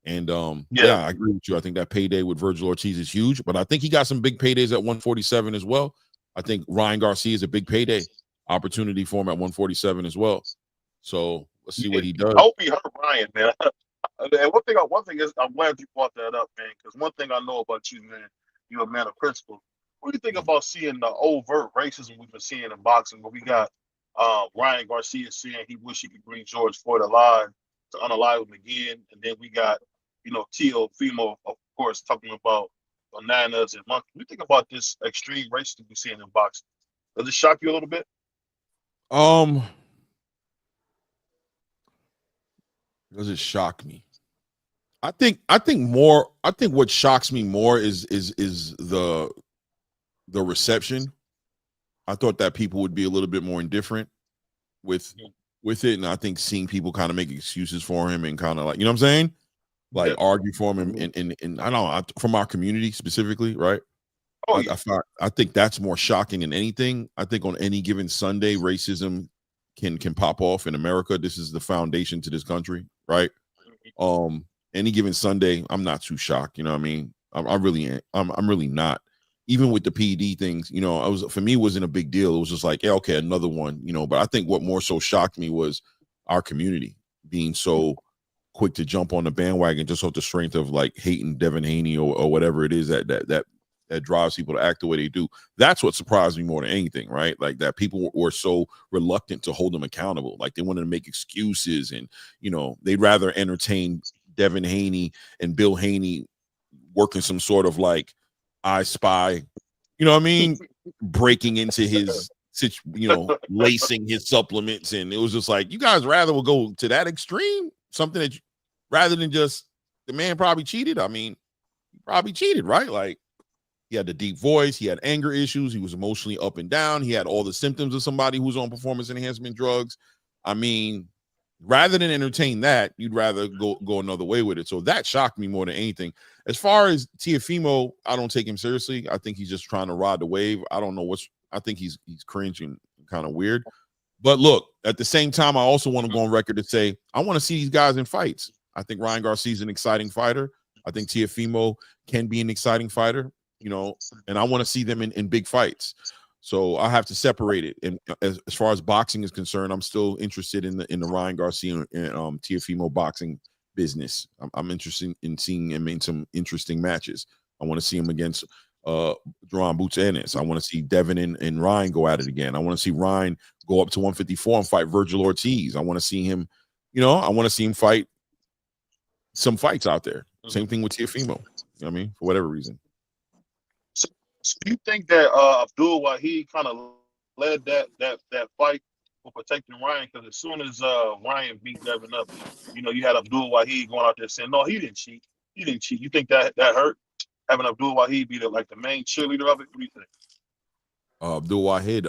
And yeah, I agree with you. I think that payday with Virgil Ortiz is huge, but I think he got some big paydays at 147 as well. I think Ryan Garcia is a big payday opportunity for him at 147 as well. So let's see what he does. I hope he hurt Ryan, man. I And one thing is, I'm glad you brought that up, man. Because one thing I know about you, man, you're a man of principle. What do you think about seeing the overt racism we've been seeing in boxing? Where we got Ryan Garcia saying he wish he could bring George Floyd alive to unalive him again, and then we got Tio Fimo, of course, talking about bananas and monkeys. What do you think about this extreme racism we're seeing in boxing? Does it shock you a little bit? Does it shock me? I think what shocks me more is the reception. I thought that people would be a little bit more indifferent with it, and I think seeing people kind of make excuses for him and kind of like, you know what I'm saying, like argue for him and I don't know, from our community specifically, right? Oh, yeah. I think that's more shocking than anything. I think on any given Sunday, racism can pop off in America. This is the foundation to this country, right? Any given Sunday, I'm not too shocked. You know what I mean? I'm really not. Even with the PED things, for me, it wasn't a big deal. It was just like, yeah, okay, another one, But I think what more so shocked me was our community being so quick to jump on the bandwagon just off the strength of like hating Devin Haney or whatever it is that drives people to act the way they do. That's what surprised me more than anything, right? Like that people were so reluctant to hold them accountable. Like they wanted to make excuses and, they'd rather entertain Devin Haney and Bill Haney working some sort of like I Spy, breaking into his, lacing his supplements. And it was just like, you guys rather will go to that extreme, something that rather than just the man probably cheated. I mean, he probably cheated, right? Like, he had the deep voice. He had anger issues. He was emotionally up and down. He had all the symptoms of somebody who's on performance enhancement drugs. I mean, rather than entertain that, you'd rather go another way with it. So that shocked me more than anything. As far as Teofimo, I don't take him seriously. I think he's just trying to ride the wave. I don't know I think he's cringe and kind of weird. But look, at the same time, I also want to go on record to say I want to see these guys in fights. I think Ryan Garcia is an exciting fighter. I think Teofimo can be an exciting fighter. And I want to see them in big fights. So I have to separate it. And as far as boxing is concerned, I'm still interested in the Ryan Garcia and Teofimo boxing business. I'm interested in seeing him in some interesting matches. I want to see him against Duran Boots Ennis. I want to see Devin and Ryan go at it again. I want to see Ryan go up to 154 and fight Virgil Ortiz. I want to see him, I want to see him fight some fights out there. Same thing with Teofimo. I mean, for whatever reason. So do you think that Abdul Wahid kind of led that fight for protecting Ryan? Because as soon as Ryan beat Devin up, you had Abdul Wahid going out there saying, "No, he didn't cheat. He didn't cheat." You think that hurt having Abdul Wahid be the main cheerleader of it? What do you think? Abdul Wahid,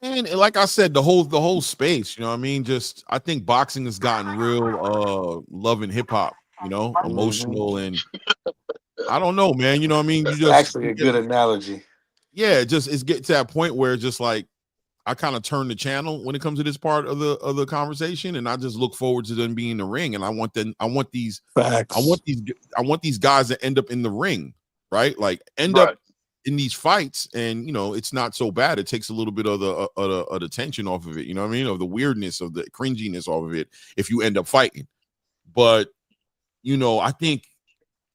and like I said, the whole space. You know what I mean? Just I think boxing has gotten real love and hip hop. Emotional and. I don't know, man. You know what I mean? You just actually a good analogy. Yeah, it's getting to that point where just like I kind of turn the channel when it comes to this part of the conversation, and I just look forward to them being in the ring. And I want these guys that end up in the ring, right? Like end up in these fights, and it's not so bad. It takes a little bit of the tension off of it. You know what I mean? Of the weirdness, of the cringiness off of it. If you end up fighting, but I think.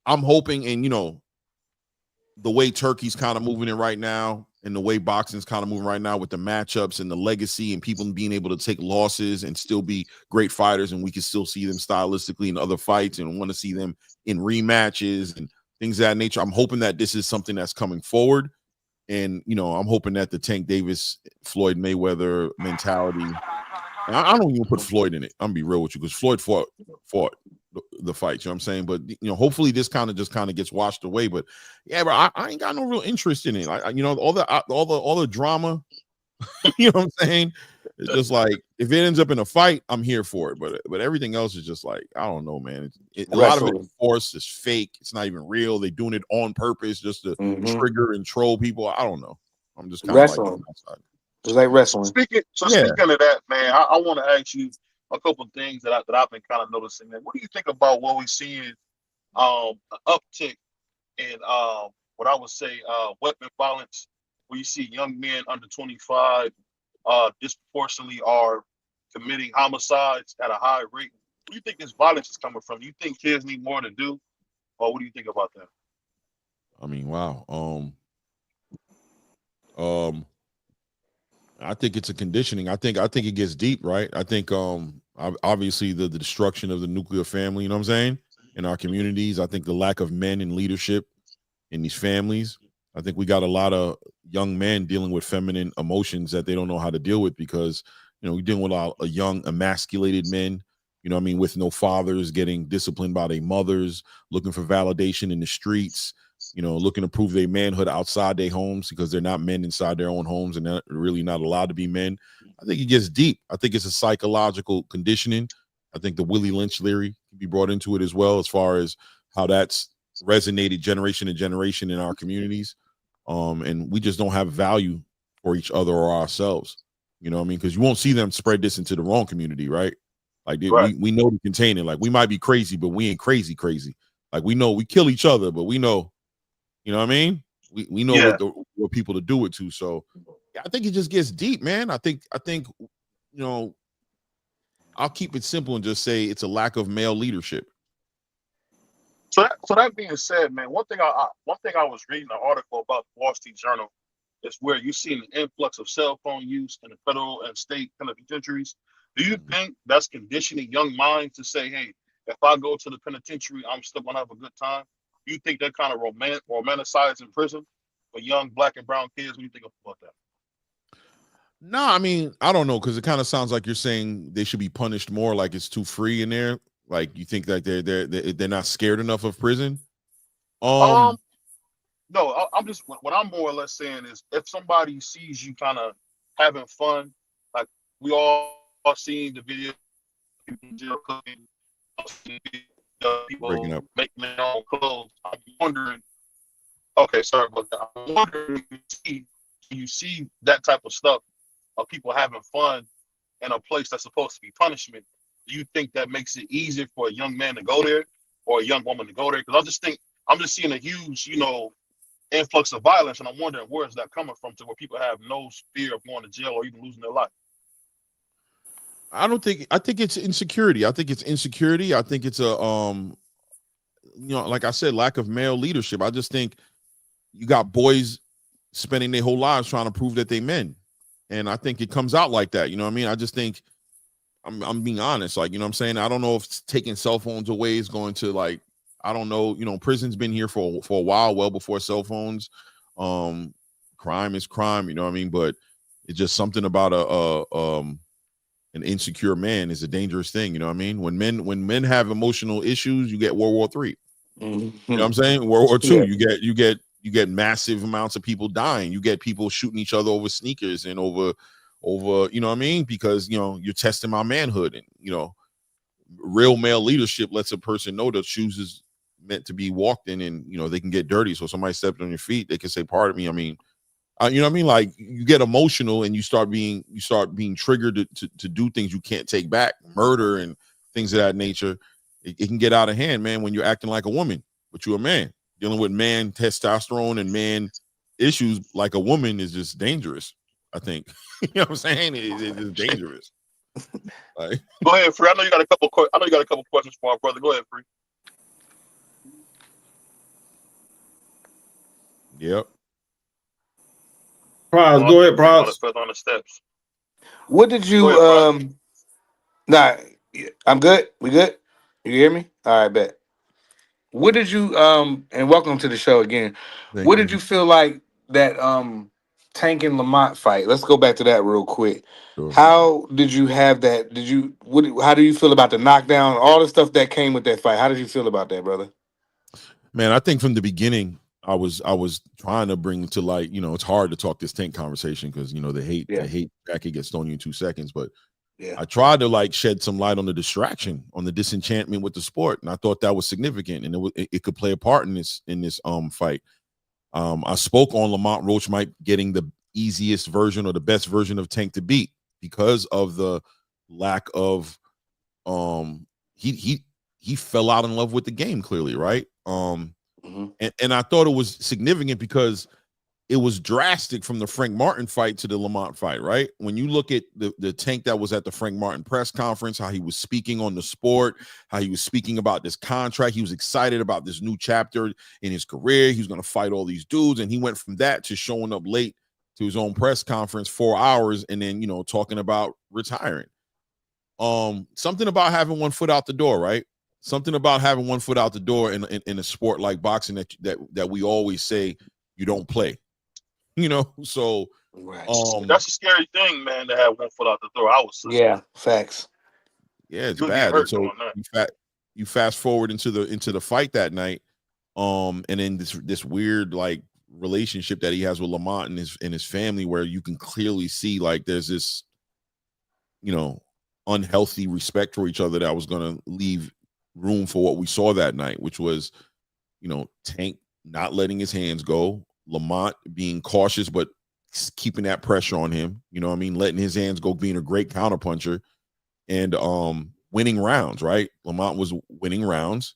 I'm hoping, and the way Turkey's kind of moving it right now, and the way boxing's kind of moving right now with the matchups and the legacy and people being able to take losses and still be great fighters, and we can still see them stylistically in other fights and want to see them in rematches and things of that nature. I'm hoping that this is something that's coming forward, and I'm hoping that the Tank Davis, Floyd Mayweather mentality. I don't even put Floyd in it. I'm gonna be real with you, because Floyd fought the fight, you know what I'm saying? But hopefully this kind of gets washed away. But yeah, bro, I ain't got no real interest in it. All the drama, you know what I'm saying? It's just like if it ends up in a fight, I'm here for it. But everything else is just like, I don't know, man. A lot of it is forced, it's fake, it's not even real. They're doing it on purpose just to trigger and troll people. I don't know. I'm just kind of like it's like wrestling. Speaking of that, man, I want to ask you a couple of things that I've been kind of noticing. Man, what do you think about what we're seeing? An uptick in what I would say weapon violence, where you see young men under 25 disproportionately are committing homicides at a high rate. do you think this violence is coming from? Do you think kids need more to do, or what do you think about that? I mean, wow. I think it's a conditioning. I think it gets deep, right? I think obviously the destruction of the nuclear family, you know what I'm saying, in our communities. I think the lack of men in leadership in these families. I think we got a lot of young men dealing with feminine emotions that they don't know how to deal with because, you know, we're dealing with a lot of young emasculated men, you know what I mean, with no fathers, getting disciplined by their mothers, looking for validation in the streets, you know, looking to prove their manhood outside their homes because they're not men inside their own homes and they're really not allowed to be men. I think it gets deep. I think it's a psychological conditioning. I think the Willie Lynch theory can be brought into it as well, as far as how that's resonated generation to generation in our communities. And we just don't have value for each other or ourselves. You know what I mean? Because you won't see them spread this into the wrong community, right? Like Right. we know to contain it. Like we might be crazy, but we ain't crazy. Like we know we kill each other, but we know, you know what I mean? We know Yeah. what people to do it to. So yeah, I think it just gets deep, man. I think you know, I'll keep it simple and just say it's a lack of male leadership. So that being said, man, one thing I was reading an article about the Wall Street Journal is where you see an influx of cell phone use in the federal and state penitentiaries. Do you think that's conditioning young minds to say, hey, if I go to the penitentiary, I'm still gonna have a good time? Do you think that kind of romanticized in prison for young black and brown kids? What do you think about that? No, I mean, I don't know, because it kind of sounds like you're saying they should be punished more, like it's too free in there. Like you think that they're not scared enough of prison. No, I'm just what I'm more or less saying is if somebody sees you kind of having fun, like we all seen the video, people in jail cooking, Breaking people up. making their own clothes. I'm wondering. Okay, sorry about that. I'm wondering when you see that type of stuff of people having fun in a place that's supposed to be punishment. Do you think that makes it easier for a young man to go there or a young woman to go there? Because I'm just seeing a huge, influx of violence, and I'm wondering where is that coming from to where people have no fear of going to jail or even losing their life. I think it's insecurity. I think it's insecurity. I think it's a like I said, lack of male leadership. I just think you got boys spending their whole lives trying to prove that they men. And I think it comes out like that. You know what I mean? I just think I'm being honest. Like, you know what I'm saying? I don't know if taking cell phones away is going to, like, I don't know, prison's been here for a while, well before cell phones. Crime is crime, you know what I mean? But it's just something about an insecure man is a dangerous thing, you know what I mean? When men have emotional issues, you get World War III. Mm-hmm. You know what I'm saying? World War II, Yeah. you get massive amounts of people dying. You get people shooting each other over sneakers and over, you know what I mean? Because, you're testing my manhood, and, real male leadership lets a person know the shoes is meant to be walked in, and, they can get dirty. So somebody stepped on your feet, they can say, pardon me. I mean, you know what I mean? Like, you get emotional and you start being triggered to do things you can't take back, murder and things of that nature. It can get out of hand, man, when you're acting like a woman, but you're a man. Dealing with man testosterone and man issues like a woman is just dangerous, I think. You know what I'm saying? It's dangerous. Like, go ahead, Free. I know you got a couple questions for our brother. Go ahead, Free. Yep. Prize, go ahead, Prize. On the steps. What did you ahead, nah, I'm good. We good? You hear me? All right, bet. What did you and welcome to the show again. What did you feel like that Tank and Lamont fight? Let's go back to that real quick. Sure. How did you have that? How do you feel about the knockdown? All the stuff that came with that fight. How did you feel about that, brother? Man, I think from the beginning, I was trying to bring to light, it's hard to talk this Tank conversation because the hate jacket gets thrown you in 2 seconds, but yeah, I tried to shed some light on the distraction, on the disenchantment with the sport, and I thought that was significant, and it could play a part in this fight. I spoke on Lamont Roachmite getting the easiest version or the best version of Tank to beat because of the lack of he fell out in love with the game, clearly, right? And I thought it was significant because it was drastic from the Frank Martin fight to the Lamont fight, right? When you look at the Tank that was at the Frank Martin press conference, how he was speaking on the sport, how he was speaking about this contract, he was excited about this new chapter in his career. He was going to fight all these dudes, and he went from that to showing up late to his own press conference, 4 hours, and then, you know, talking about retiring. Something about having one foot out the door, right? Something about having one foot out the door in a sport like boxing that we always say you don't play. You know, so Right. That's a scary thing, man, to have one foot out the door. I would say. Yeah, facts. yeah, it's You'll get bad. hurt And so doing that. you fast forward into the fight that night, and then this weird like relationship that he has with Lamont and his family, where you can clearly see like there's this, you know, unhealthy respect for each other that was going to leave room for what we saw that night, which was, you know, Tank not letting his hands go, Lamont being cautious but keeping that pressure on him, you know what I mean, letting his hands go, being a great counterpuncher, and winning rounds, right? Lamont was winning rounds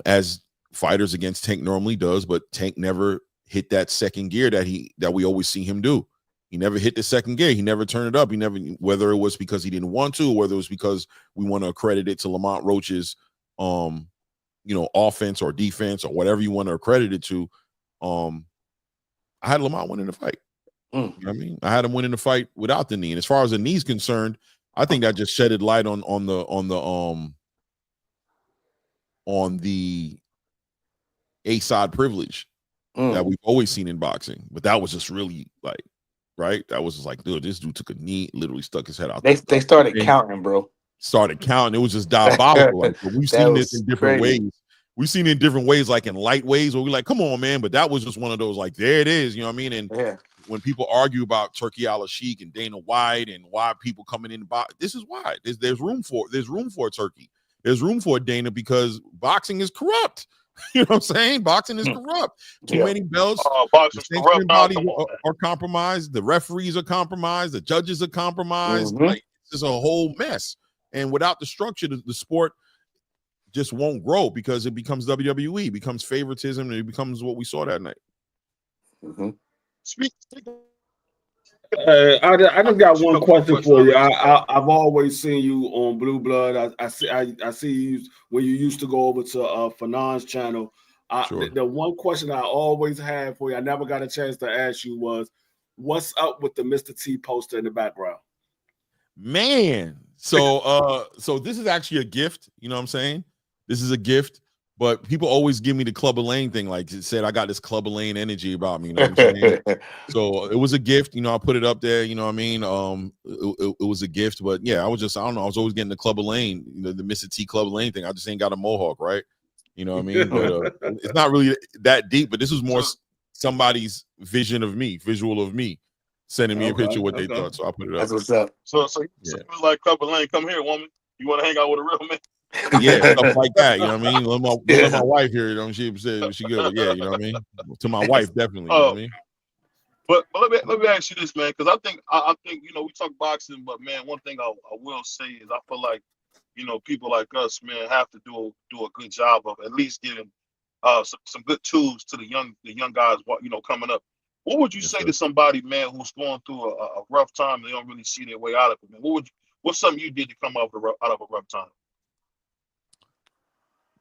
as fighters against Tank normally does, but Tank never hit that second gear that we always see him do. He never hit the second gear. He never turned it up. He never, whether it was because he didn't want to, or whether it was because we want to accredit it to Lamont Roach's you know, offense or defense or whatever you want to accredit it to. I had Lamont winning the fight. You know what I mean? I had him winning the fight without the knee. And as far as the knee's concerned, I think that just shedded light on the A-side privilege that we've always seen in boxing. But that was just really like, right? That was just like, dude, this dude took a knee, literally stuck his head out. They started counting, bro. Started counting. It was just diabolical. Like, but we've seen this in different ways. We've seen it in different ways, like in light ways, where we're like, come on, man. But that was just one of those, like, there it is. You know what I mean? And when people argue about Turkey Al-Sheikh and Dana White and why people coming in, this is why. There's room for Turkey. There's room for Dana, because boxing is corrupt. You know what I'm saying? Boxing is corrupt. Too many belts. Boxing's The corrupt. bodies are compromised. The referees are compromised. The judges are compromised. Like, it's just a whole mess. And without the structure, the sport just won't grow, because it becomes WWE, it becomes favoritism, and it becomes what we saw that night. I just got one question for you. I've always seen you on Blue Blood. I see you when you used to go over to Phenon's channel. Sure. The one question I always had for you, I never got a chance to ask you, was what's up with the Mr. T poster in the background? Man, so this is actually a gift. You know what I'm saying? This is a gift, but people always give me the Clubber Lane thing. Like it said, I got this Clubber Lane energy about me. You know what I'm saying? So it was a gift. You know, I put it up there. You know what I mean? It was a gift, but yeah, I don't know. I was always getting the Clubber Lane, you know, the Mr. T Clubber Lane thing. I just ain't got a mohawk, right? You know what I mean? But it's not really that deep. But this was more somebody's visual of me, sending me a picture of what they thought. So I put it up. That's what's up. So like Clubber Lane, come here, woman. You want to hang out with a real man? Yeah, stuff like that. You know what I mean? Let my wife hear it. She said she good. Yeah, you know what I mean? To my wife, definitely. You know what I mean? But let me ask you this, man, because I think you know, we talk boxing, but man, one thing I will say is I feel like, you know, people like us, man, have to do a good job of at least getting some good tools to the young guys, you know, coming up. What would you say to somebody, man, who's going through a rough time and they don't really see their way out of it, man? What's something you did to come out of a rough time?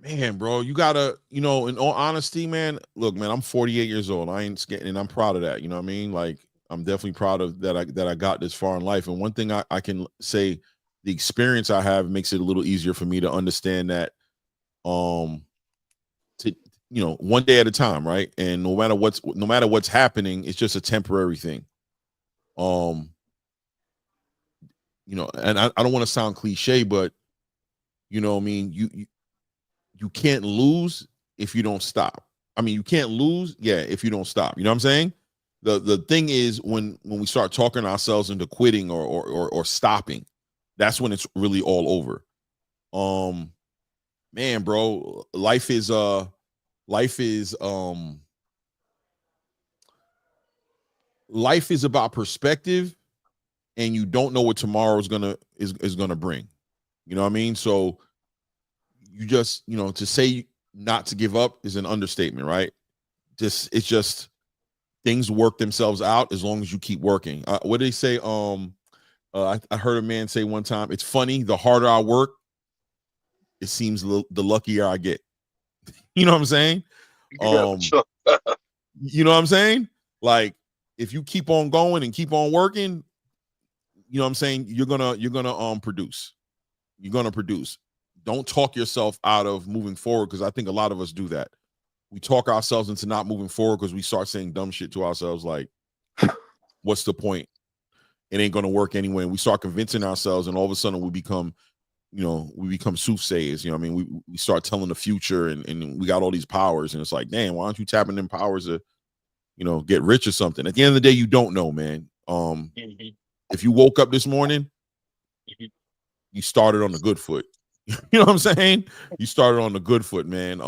Man, bro, you gotta, you know, in all honesty, man, look, man, I'm 48 years old. I ain't scared, and I'm proud of that. You know what I mean? Like, I'm definitely proud of that. I got this far in life. And one thing I can say, the experience I have makes it a little easier for me to understand that, you know, one day at a time, right? And no matter what's happening, it's just a temporary thing. You know, and I don't want to sound cliche, but you know what I mean, you can't lose if you don't stop. I mean, you can't lose, if you don't stop. You know what I'm saying? The thing is, when we start talking ourselves into quitting or stopping, that's when it's really all over. Man, bro, life is about perspective, and you don't know what tomorrow is gonna bring. You know what I mean? So you just, you know, to say not to give up is an understatement, right? It's just things work themselves out as long as you keep working. What did they say? I heard a man say one time, it's funny, the harder I work, it seems the luckier I get. You know what I'm saying? Sure. You know what I'm saying? Like, if you keep on going and keep on working, you know what I'm saying, you're gonna produce. You're gonna produce. Don't talk yourself out of moving forward, because I think a lot of us do that. We talk ourselves into not moving forward because we start saying dumb shit to ourselves like, what's the point? It ain't gonna work anyway. And we start convincing ourselves, and all of a sudden we become soothsayers. You know what I mean? We start telling the future, and we got all these powers, and it's like, damn, why aren't you tapping them powers to, get rich or something? At the end of the day, you don't know, man. If you woke up this morning, you started on the good foot. You know what I'm saying? You started on the good foot, man.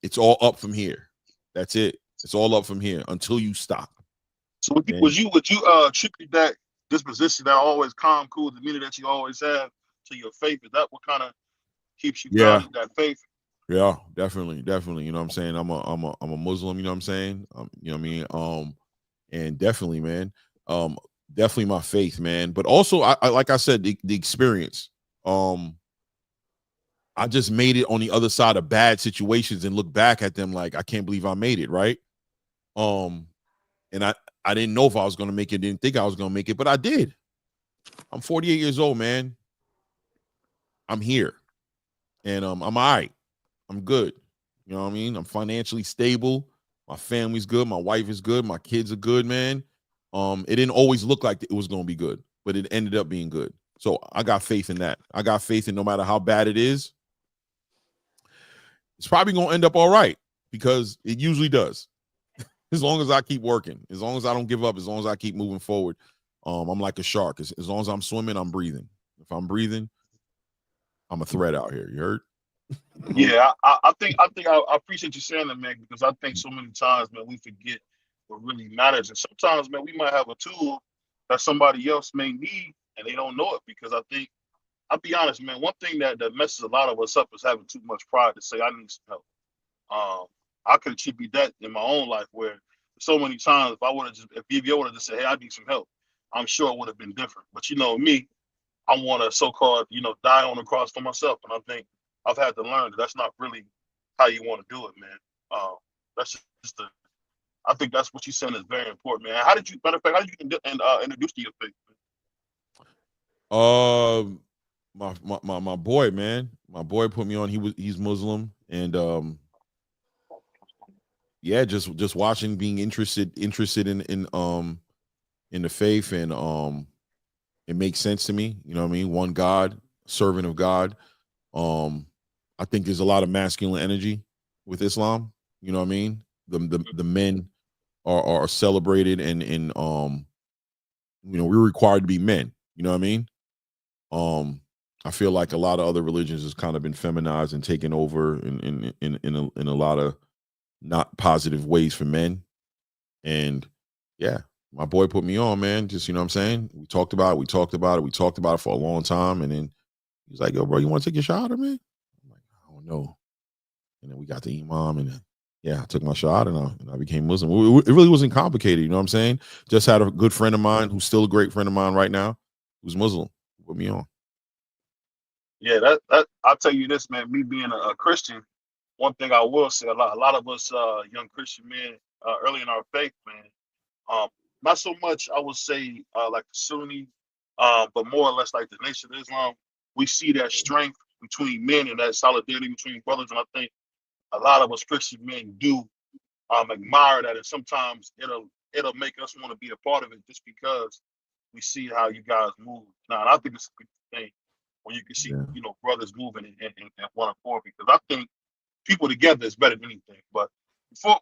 It's all up from here. That's it. It's all up from here until you stop. So would you attribute that disposition, that always calm, cool demeanor that you always have, to your faith? Is that what kind of keeps you grounded, that faith? Yeah, definitely. You know what I'm saying? I'm a Muslim, you know what I'm saying? You know what I mean? And definitely, man. Definitely my faith, man. But also, I like I said, the experience. I just made it on the other side of bad situations and look back at them like, I can't believe I made it, right? And I didn't know if I was going to make it, didn't think I was going to make it, but I did. I'm 48 years old, man. I'm here. And I'm all right. I'm good. You know what I mean? I'm financially stable. My family's good. My wife is good. My kids are good, man. It didn't always look like it was going to be good, but it ended up being good. So I got faith in that. I got faith in no matter how bad it is, it's probably going to end up all right, because it usually does. As long as I keep working, as long as I don't give up, as long as I keep moving forward, I'm like a shark. As long as I'm swimming, I'm breathing. If I'm breathing, I'm a threat out here. You heard? Yeah, I think I appreciate you saying that, man, because I think so many times, man, we forget what really matters. And sometimes, man, we might have a tool that somebody else may need and they don't know it, because I think, I'll be honest, man, one thing that messes a lot of us up is having too much pride to say, I need some help. I could attribute that in my own life, where so many times if BVO would have just said, hey, I need some help, I'm sure it would have been different. But me, I want to so-called, die on the cross for myself. And I think I've had to learn that that's not really how you want to do it, man. That's just I think that's what you're saying is very important, man. Matter of fact, how did you introduce to your faith, man? My boy, man. My boy put me on. He's Muslim, and yeah, just watching, being interested in the faith, and it makes sense to me. You know what I mean? One God, servant of God. I think there's a lot of masculine energy with Islam. You know what I mean? The men are celebrated, and we're required to be men. You know what I mean? I feel like a lot of other religions has kind of been feminized and taken over in a lot of not positive ways for men. And yeah, my boy put me on, man. Just, you know what I'm saying? We talked about it for a long time. And then he's like, yo, bro, you want to take your shot, man? I'm like, I don't know. And then we got the imam, and yeah, I took my shot, and I became Muslim. It really wasn't complicated. You know what I'm saying? Just had a good friend of mine who's still a great friend of mine right now, who's Muslim, put me on. Yeah, that I'll tell you this, man. Me being a Christian, one thing I will say, a lot of us young Christian men early in our faith, man, not so much I would say like the Sunni, but more or less like the Nation of Islam. We see that strength between men and that solidarity between brothers, and I think a lot of us Christian men do admire that, and sometimes it'll make us want to be a part of it just because we see how you guys move. Now, and I think it's a good thing when you can see, brothers moving in one accord, because I think people together is better than anything. But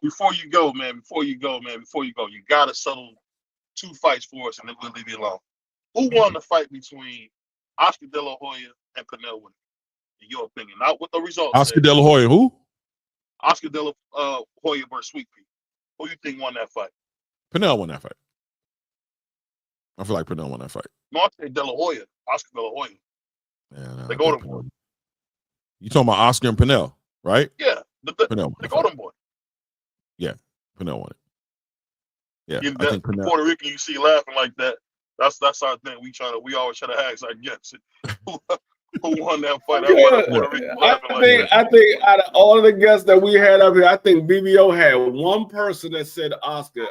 before you go, you gotta settle two fights for us, and then we'll leave you alone. Who won the fight between Oscar De La Hoya and Pernell Whitaker, in your opinion? Not what the results Oscar say. De La Hoya, who? Oscar De La Hoya versus Sweet Pea. Who you think won that fight? Pernell won that fight. I feel like Pernell won that fight. No, I say De La Hoya. Oscar De La Hoya. Yeah, the Golden Boy. You talking about Oscar and Pernell, right? Yeah, the Golden Boy. Yeah, Pernell won it. Yeah, You, I that think Canelo. Puerto Rican you see laughing like that. That's our thing. We always try to ask our guests who won that fight. I want a Puerto Rican laughing like that. I think out of all of the guests that we had up here, I think BVO had one person that said Oscar.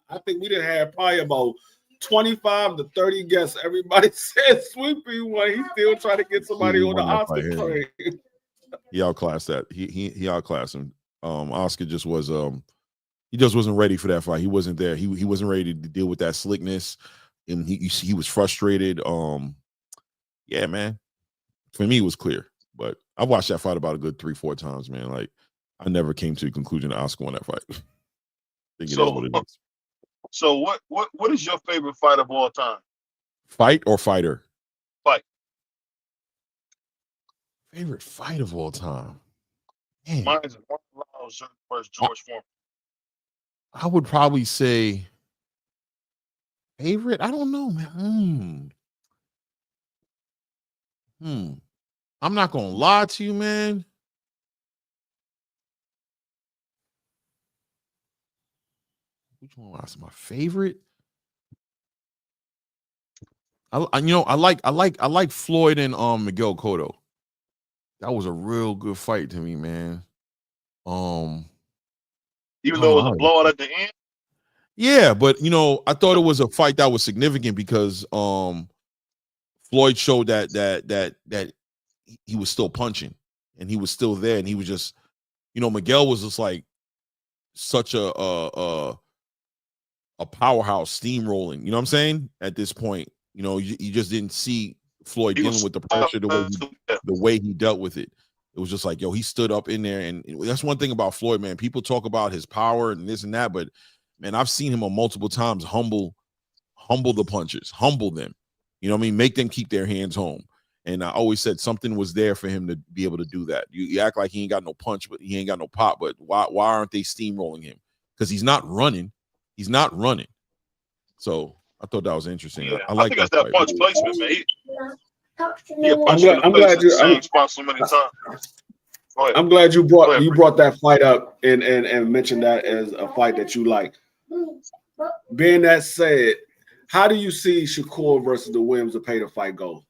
I think we didn't have probably about 25 to 30 guests. Everybody said Sweepy won. He still trying to get somebody on the Oscar train. He outclassed that. He outclassed him. Oscar just was he just wasn't ready for that fight. He wasn't there. He wasn't ready to deal with that slickness, and he was frustrated. Yeah, man. For me, it was clear. But I watched that fight about a good 3-4 times, man. Like I never came to the conclusion that Oscar won that fight. I think it is what it is. So what is your favorite fight of all time? Fight or fighter? Fight. Favorite fight of all time? Man. Mine is versus George Foreman. I would probably say favorite. I don't know, man. I'm not gonna lie to you, man. Which one was my favorite? I like Floyd and Miguel Cotto. That was a real good fight to me, man. Even though it was a blowout at the end. Yeah, but I thought it was a fight that was significant because Floyd showed that he was still punching and he was still there, and he was just, Miguel was just like such a powerhouse steamrolling. You know what I'm saying? At this point, you just didn't see Floyd dealing with the pressure the way he dealt with it. It was just like, he stood up in there, and that's one thing about Floyd, man. People talk about his power and this and that, but man, I've seen him on multiple times humble the punchers, humble them. You know what I mean? Make them keep their hands home. And I always said something was there for him to be able to do that. You act like he ain't got no punch, but he ain't got no pop. But why aren't they steamrolling him? Because he's not running. He's not running. So I thought that was interesting. Yeah, I like think that's that punch placement, man. I'm glad you brought that fight up and mentioned that as a fight that you like. Being that said, how do you see Shakur versus the Williams Zepeda fight go?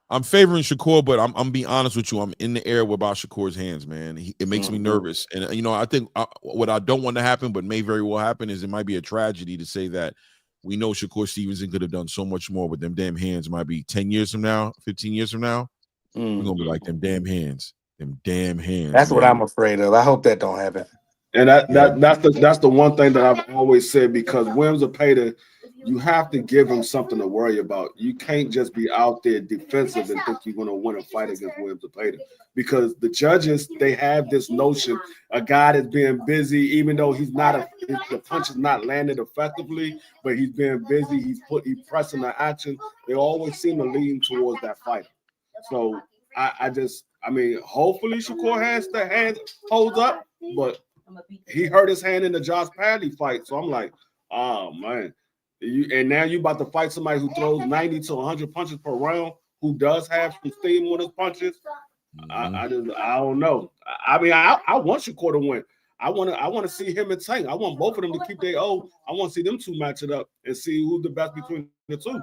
I'm favoring Shakur, but I'm being honest with you. I'm in the air about Shakur's hands, man. It makes me nervous. And, I think what I don't want to happen, but may very well happen, is it might be a tragedy to say that we know Shakur Stevenson could have done so much more with them damn hands. Might be 10 years from now, 15 years from now, we're going to be like, them damn hands. Them damn hands. That's what I'm afraid of. I hope that don't happen. And that's the one thing that I've always said, because Williams Zepeda, you have to give him something to worry about. You can't just be out there defensive and think you're going to win a fight against Williams Zepeda, because the judges, they have this notion a guy that's being busy, even though the punch is not landed effectively, but he's being busy. He's pressing the action. They always seem to lean towards that fighter. So hopefully Shakur has the hand holds up, but he hurt his hand in the Josh Padley fight. So I'm like, oh man. And now you about to fight somebody who throws 90 to 100 punches per round, who does have some steam on his punches. I don't know. I want Shakur to win. I want to see him and Tank. I want both of them to keep their O. I want to see them two match it up and see who's the best between the two.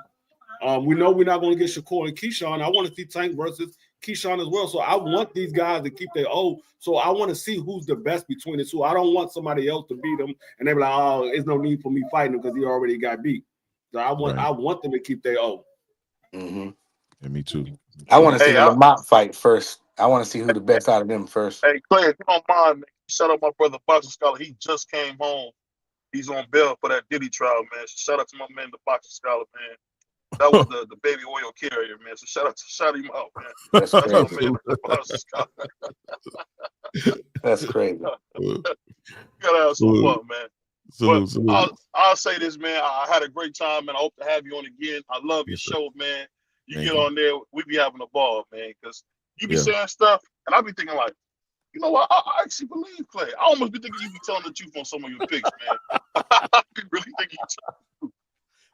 We know we're not going to get Shakur and Keyshawn. I want to see Tank versus Keyshawn as well. So I want these guys to keep their O. So I want to see who's the best between the two. I don't want somebody else to beat them and they be like, oh, there's no need for me fighting him because he already got beat. So I want them to keep their O. Mm-hmm. And me too. I want to see the Lamont fight first. I want to see who the best out of them first. Hey, Clay, if you don't mind, man, shout out my brother Boxing Scholar. He just came home. He's on bail for that Diddy trial, man. So shout out to my man, the Boxing Scholar, man. That was the baby oil carrier, man. So shout him out, man. That's crazy. My man, the Boxing Scholar. That's crazy. Gotta have some fun, man. I'll say this, man. I had a great time, and I hope to have you on again. I love your show, man. You get on there, we be having a ball, man, because you be saying stuff, and I be thinking like, you know what? I actually believe Clay. I almost be thinking you be telling the truth on some of your picks, man. I be really thinking you tell the truth.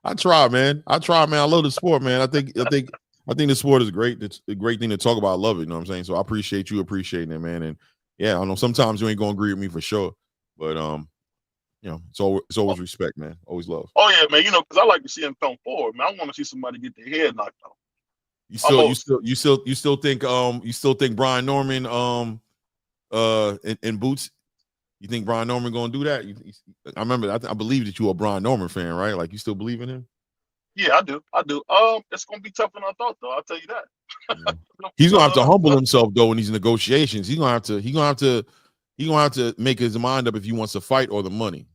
I try, man. I love the sport, man. I think the sport is great. It's a great thing to talk about. I love it. You know what I'm saying? So I appreciate you appreciating it, man. And yeah, I know sometimes you ain't gonna agree with me for sure, but you know, it's always respect, man. Always love. Oh yeah, man. You know, because I like to see him come forward, man. I want to see somebody get their head knocked off. You still think Brian Norman in boots? You think Brian Norman gonna do that? I remember. I believe that you a Brian Norman fan, right? Like, you still believe in him? Yeah, I do. It's gonna be tougher than I thought, though. I'll tell you that. Yeah. He's gonna have to humble himself though in these negotiations. He's gonna have to make his mind up if he wants to fight or the money,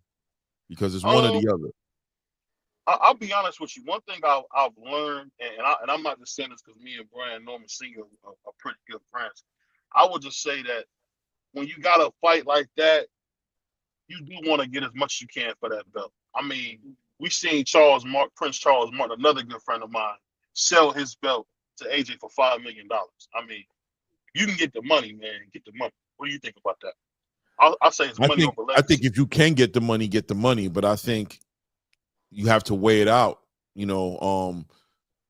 because it's one or the other. I'll be honest with you. One thing I've learned, and I'm not just saying this because me and Brian Norman Sr. are pretty good friends. I would just say that when you got a fight like that, you do want to get as much as you can for that belt. I mean, we seen Prince Charles Martin, another good friend of mine, sell his belt to AJ for $5 million. I mean, you can get the money, man. Get the money. What do you think about that? I'll say it's money over legacy. I think if you can get the money. But I think you have to weigh it out. You know,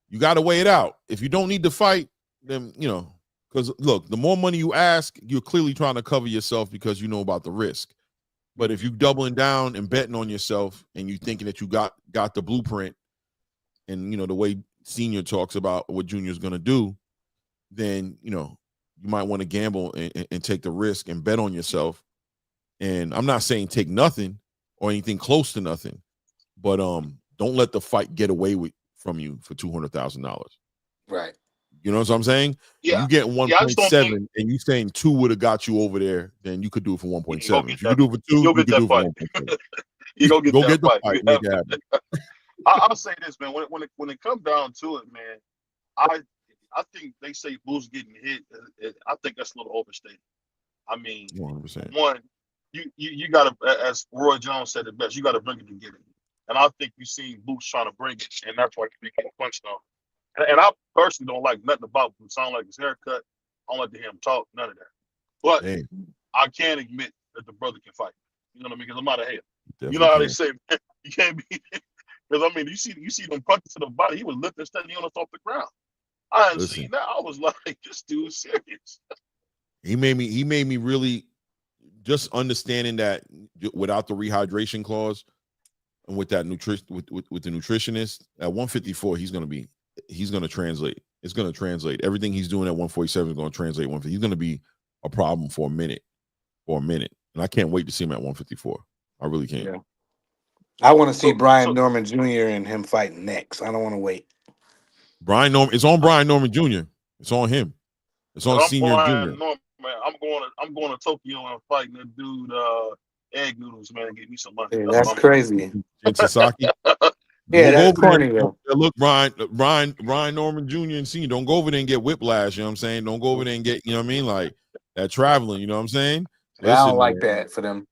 you got to weigh it out. If you don't need to fight, then, you know, because look, the more money you ask, you're clearly trying to cover yourself because you know about the risk. But if you doubling down and betting on yourself and you thinking that you got the blueprint, and you know the way Senior talks about what Junior's going to do, then you know you might want to gamble and take the risk and bet on yourself. And I'm not saying take nothing or anything close to nothing, but don't let the fight get away from you for $200,000. Right. You know what I'm saying? Yeah. You get 1.7 and you saying 2 would have got you over there, then you could do it for 1.7. If you could do it for 2, you could do it for 1.7. You go get that the fight. Make it happen. I'll say this, man. When it comes down to it, man, I think they say Boots getting hit. I think that's a little overstated. I mean, 100%. One, you got to, as Roy Jones said it best, you got to bring it to get it. And I think you've seen Boots trying to bring it, and that's why he's getting punched on. And I personally don't like nothing about Boots. I don't like his haircut. I don't like to hear him talk. None of that. But I can admit that the brother can fight. You know what I mean? Because I'm out of hell. You know how they say, man, you can't be. Because I mean, you see them punches to the body. He was lifting standing on us off the ground. I hadn't seen that. I was like, this dude's serious. He made me really just understanding that without the rehydration clause and with that with the nutritionist at 154, he's going to translate. It's going to translate. Everything he's doing at 147 is going to translate. 150. He's going to be a problem for a minute. And I can't wait to see him at 154. I really can't. Yeah. I want to see Brian Norman Jr. and him fighting next. I don't want to wait. Brian Norman, it's on Brian Norman Jr. It's on him. It's on Senior and Junior. Norman, man, I'm going to Tokyo and fighting that dude egg noodles, man, and get me some money. Yeah, that's crazy. And Sasaki. Yeah, that's corny though. Look, Brian Norman Jr. and Senior, don't go over there and get whiplash. You know what I'm saying? Don't go over there and get, you know what I mean, like that traveling. You know what I'm saying? Yeah, I don't like that for them.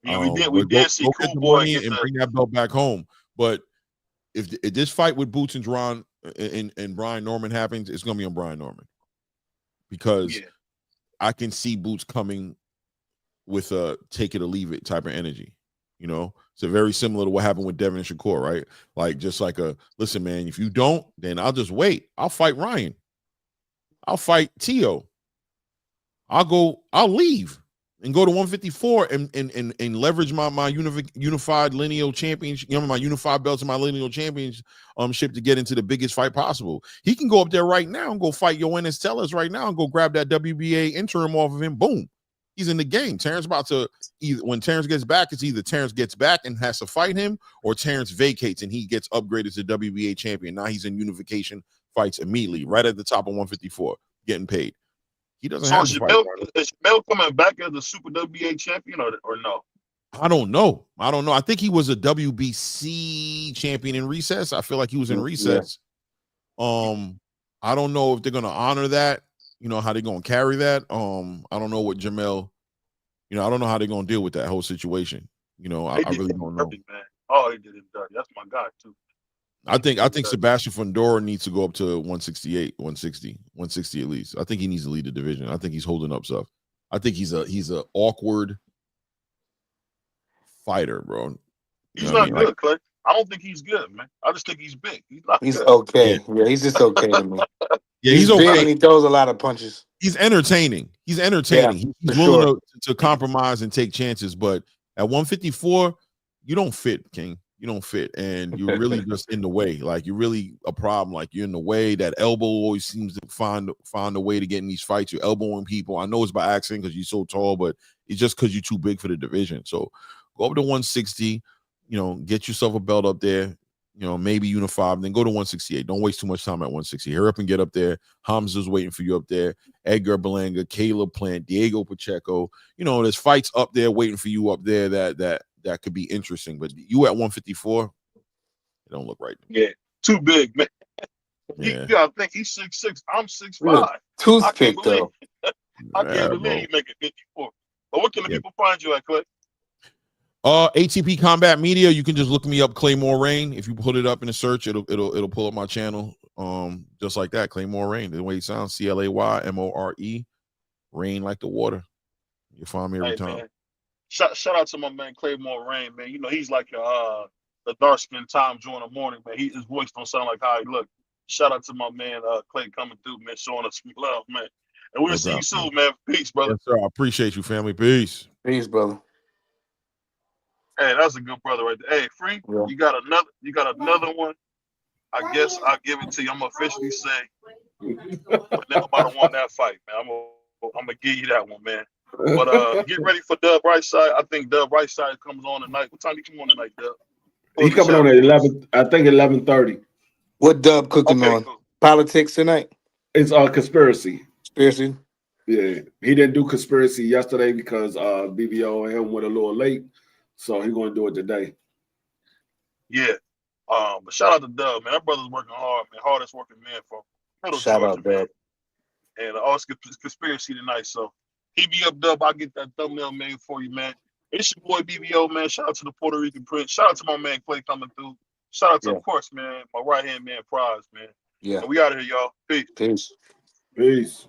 Yeah, we did see Cool Boy and bring that belt back home. But if this fight with Boots and Ron and Brian Norman happens, it's gonna be on Brian Norman, because I can see Boots coming with a take it or leave it type of energy. You know, so very similar to what happened with Devin and Shakur, right? Like, just like listen, man, if you don't, then I'll just wait. I'll fight Ryan. I'll fight Tio. I'll leave and go to 154 and leverage my unified lineal championship, you know, my unified belts and my lineal championship to get into the biggest fight possible. He can go up there right now and go fight Yoenis Tellez right now and go grab that WBA interim off of him. Boom. He's in the game. Terrence about to when Terrence gets back, it's either Terrence gets back and has to fight him, or Terrence vacates and he gets upgraded to WBA champion. Now he's in unification fights immediately, right at the top of 154, getting paid. He doesn't have to fight. Is Jamel coming back as a Super WBA champion or no? I don't know. I think he was a WBC champion in recess. I feel like he was in recess. Yeah. I don't know if they're gonna honor that. You know how they're gonna carry that. I don't know what Jamel. You know, I don't know how they're gonna deal with that whole situation. You know, I really don't know. Man. Oh, he did it dirty. That's my guy too. I think Sebastian Fundora needs to go up to 168, 160 at least. I think he needs to lead the division. I think he's holding up stuff. I think he's a awkward fighter, bro. He's not good, Clay. I don't think he's good, man. I just think he's big. He's okay. Yeah, he's just okay to me. Yeah, he's okay. Big and he throws a lot of punches. He's entertaining. Yeah, he's willing to compromise and take chances, but At 154, you don't fit, King. You don't fit, and you're really just in the way. Like, you're really a problem. Like, you're in the way. That elbow always seems to find a way to get in these fights. You're elbowing people. I know it's by accident because you're so tall, but it's just because you're too big for the division. So go up to 160. You know, get yourself a belt up there. You know, maybe unify, then go to 168. Don't waste too much time at 160. Hurry up and get up there. Hamza's waiting for you up there. Edgar Berlanga, Caleb Plant, Diego Pacheco. You know, there's fights up there waiting for you up there that could be interesting. But you at 154, it don't look right. Yeah, too big, man. Yeah. You gotta think he's 6'6". I'm 6'5". Toothpick, though. I can't believe he make it 54. But what can the people find you at, Clay? ATP Combat Media. You can just look me up, Claymore Rain. If you put it up in a search, it'll pull up my channel. Just like that, Claymore Rain. The way it sounds, CLAYMORE, rain like the water. You find me every time. Man. Shout out to my man Claymore Rain, man. You know, he's like the dark skin Tom during the morning, man. His voice don't sound like how he look. Shout out to my man Clay coming through, man, showing us some love, man. And we'll see you soon, man. Peace, brother. Yes, sir. I appreciate you, family. Peace. Peace, brother. Hey, that's a good brother right there. Hey, Free, you got another one. I guess I'll give it to you. I'm gonna officially say, but nobody won that fight, man. I'm gonna give you that one, man. But get ready for Dub Right Side. I think Dub Right Side comes on tonight. What time you come on tonight, Dub? He's coming on at 11. I think 11:30. What Dub cooking on? Cool. Politics tonight? It's conspiracy. Conspiracy. Yeah, he didn't do conspiracy yesterday because BVO and him went a little late. So he's going to do it today. Yeah. But shout out to Dub, man. That brother's working hard, man. Hardest working man for Middle Shout Georgia, out, Dub. And also conspiracy tonight. So hit me up, Dub. I'll get that thumbnail made for you, man. It's your boy BVO, man. Shout out to the Puerto Rican Prince. Shout out to my man Clay coming through. Shout out to, of course, man, my right-hand man, Prize, man. Yeah. And we out of here, y'all. Peace. Peace. Peace.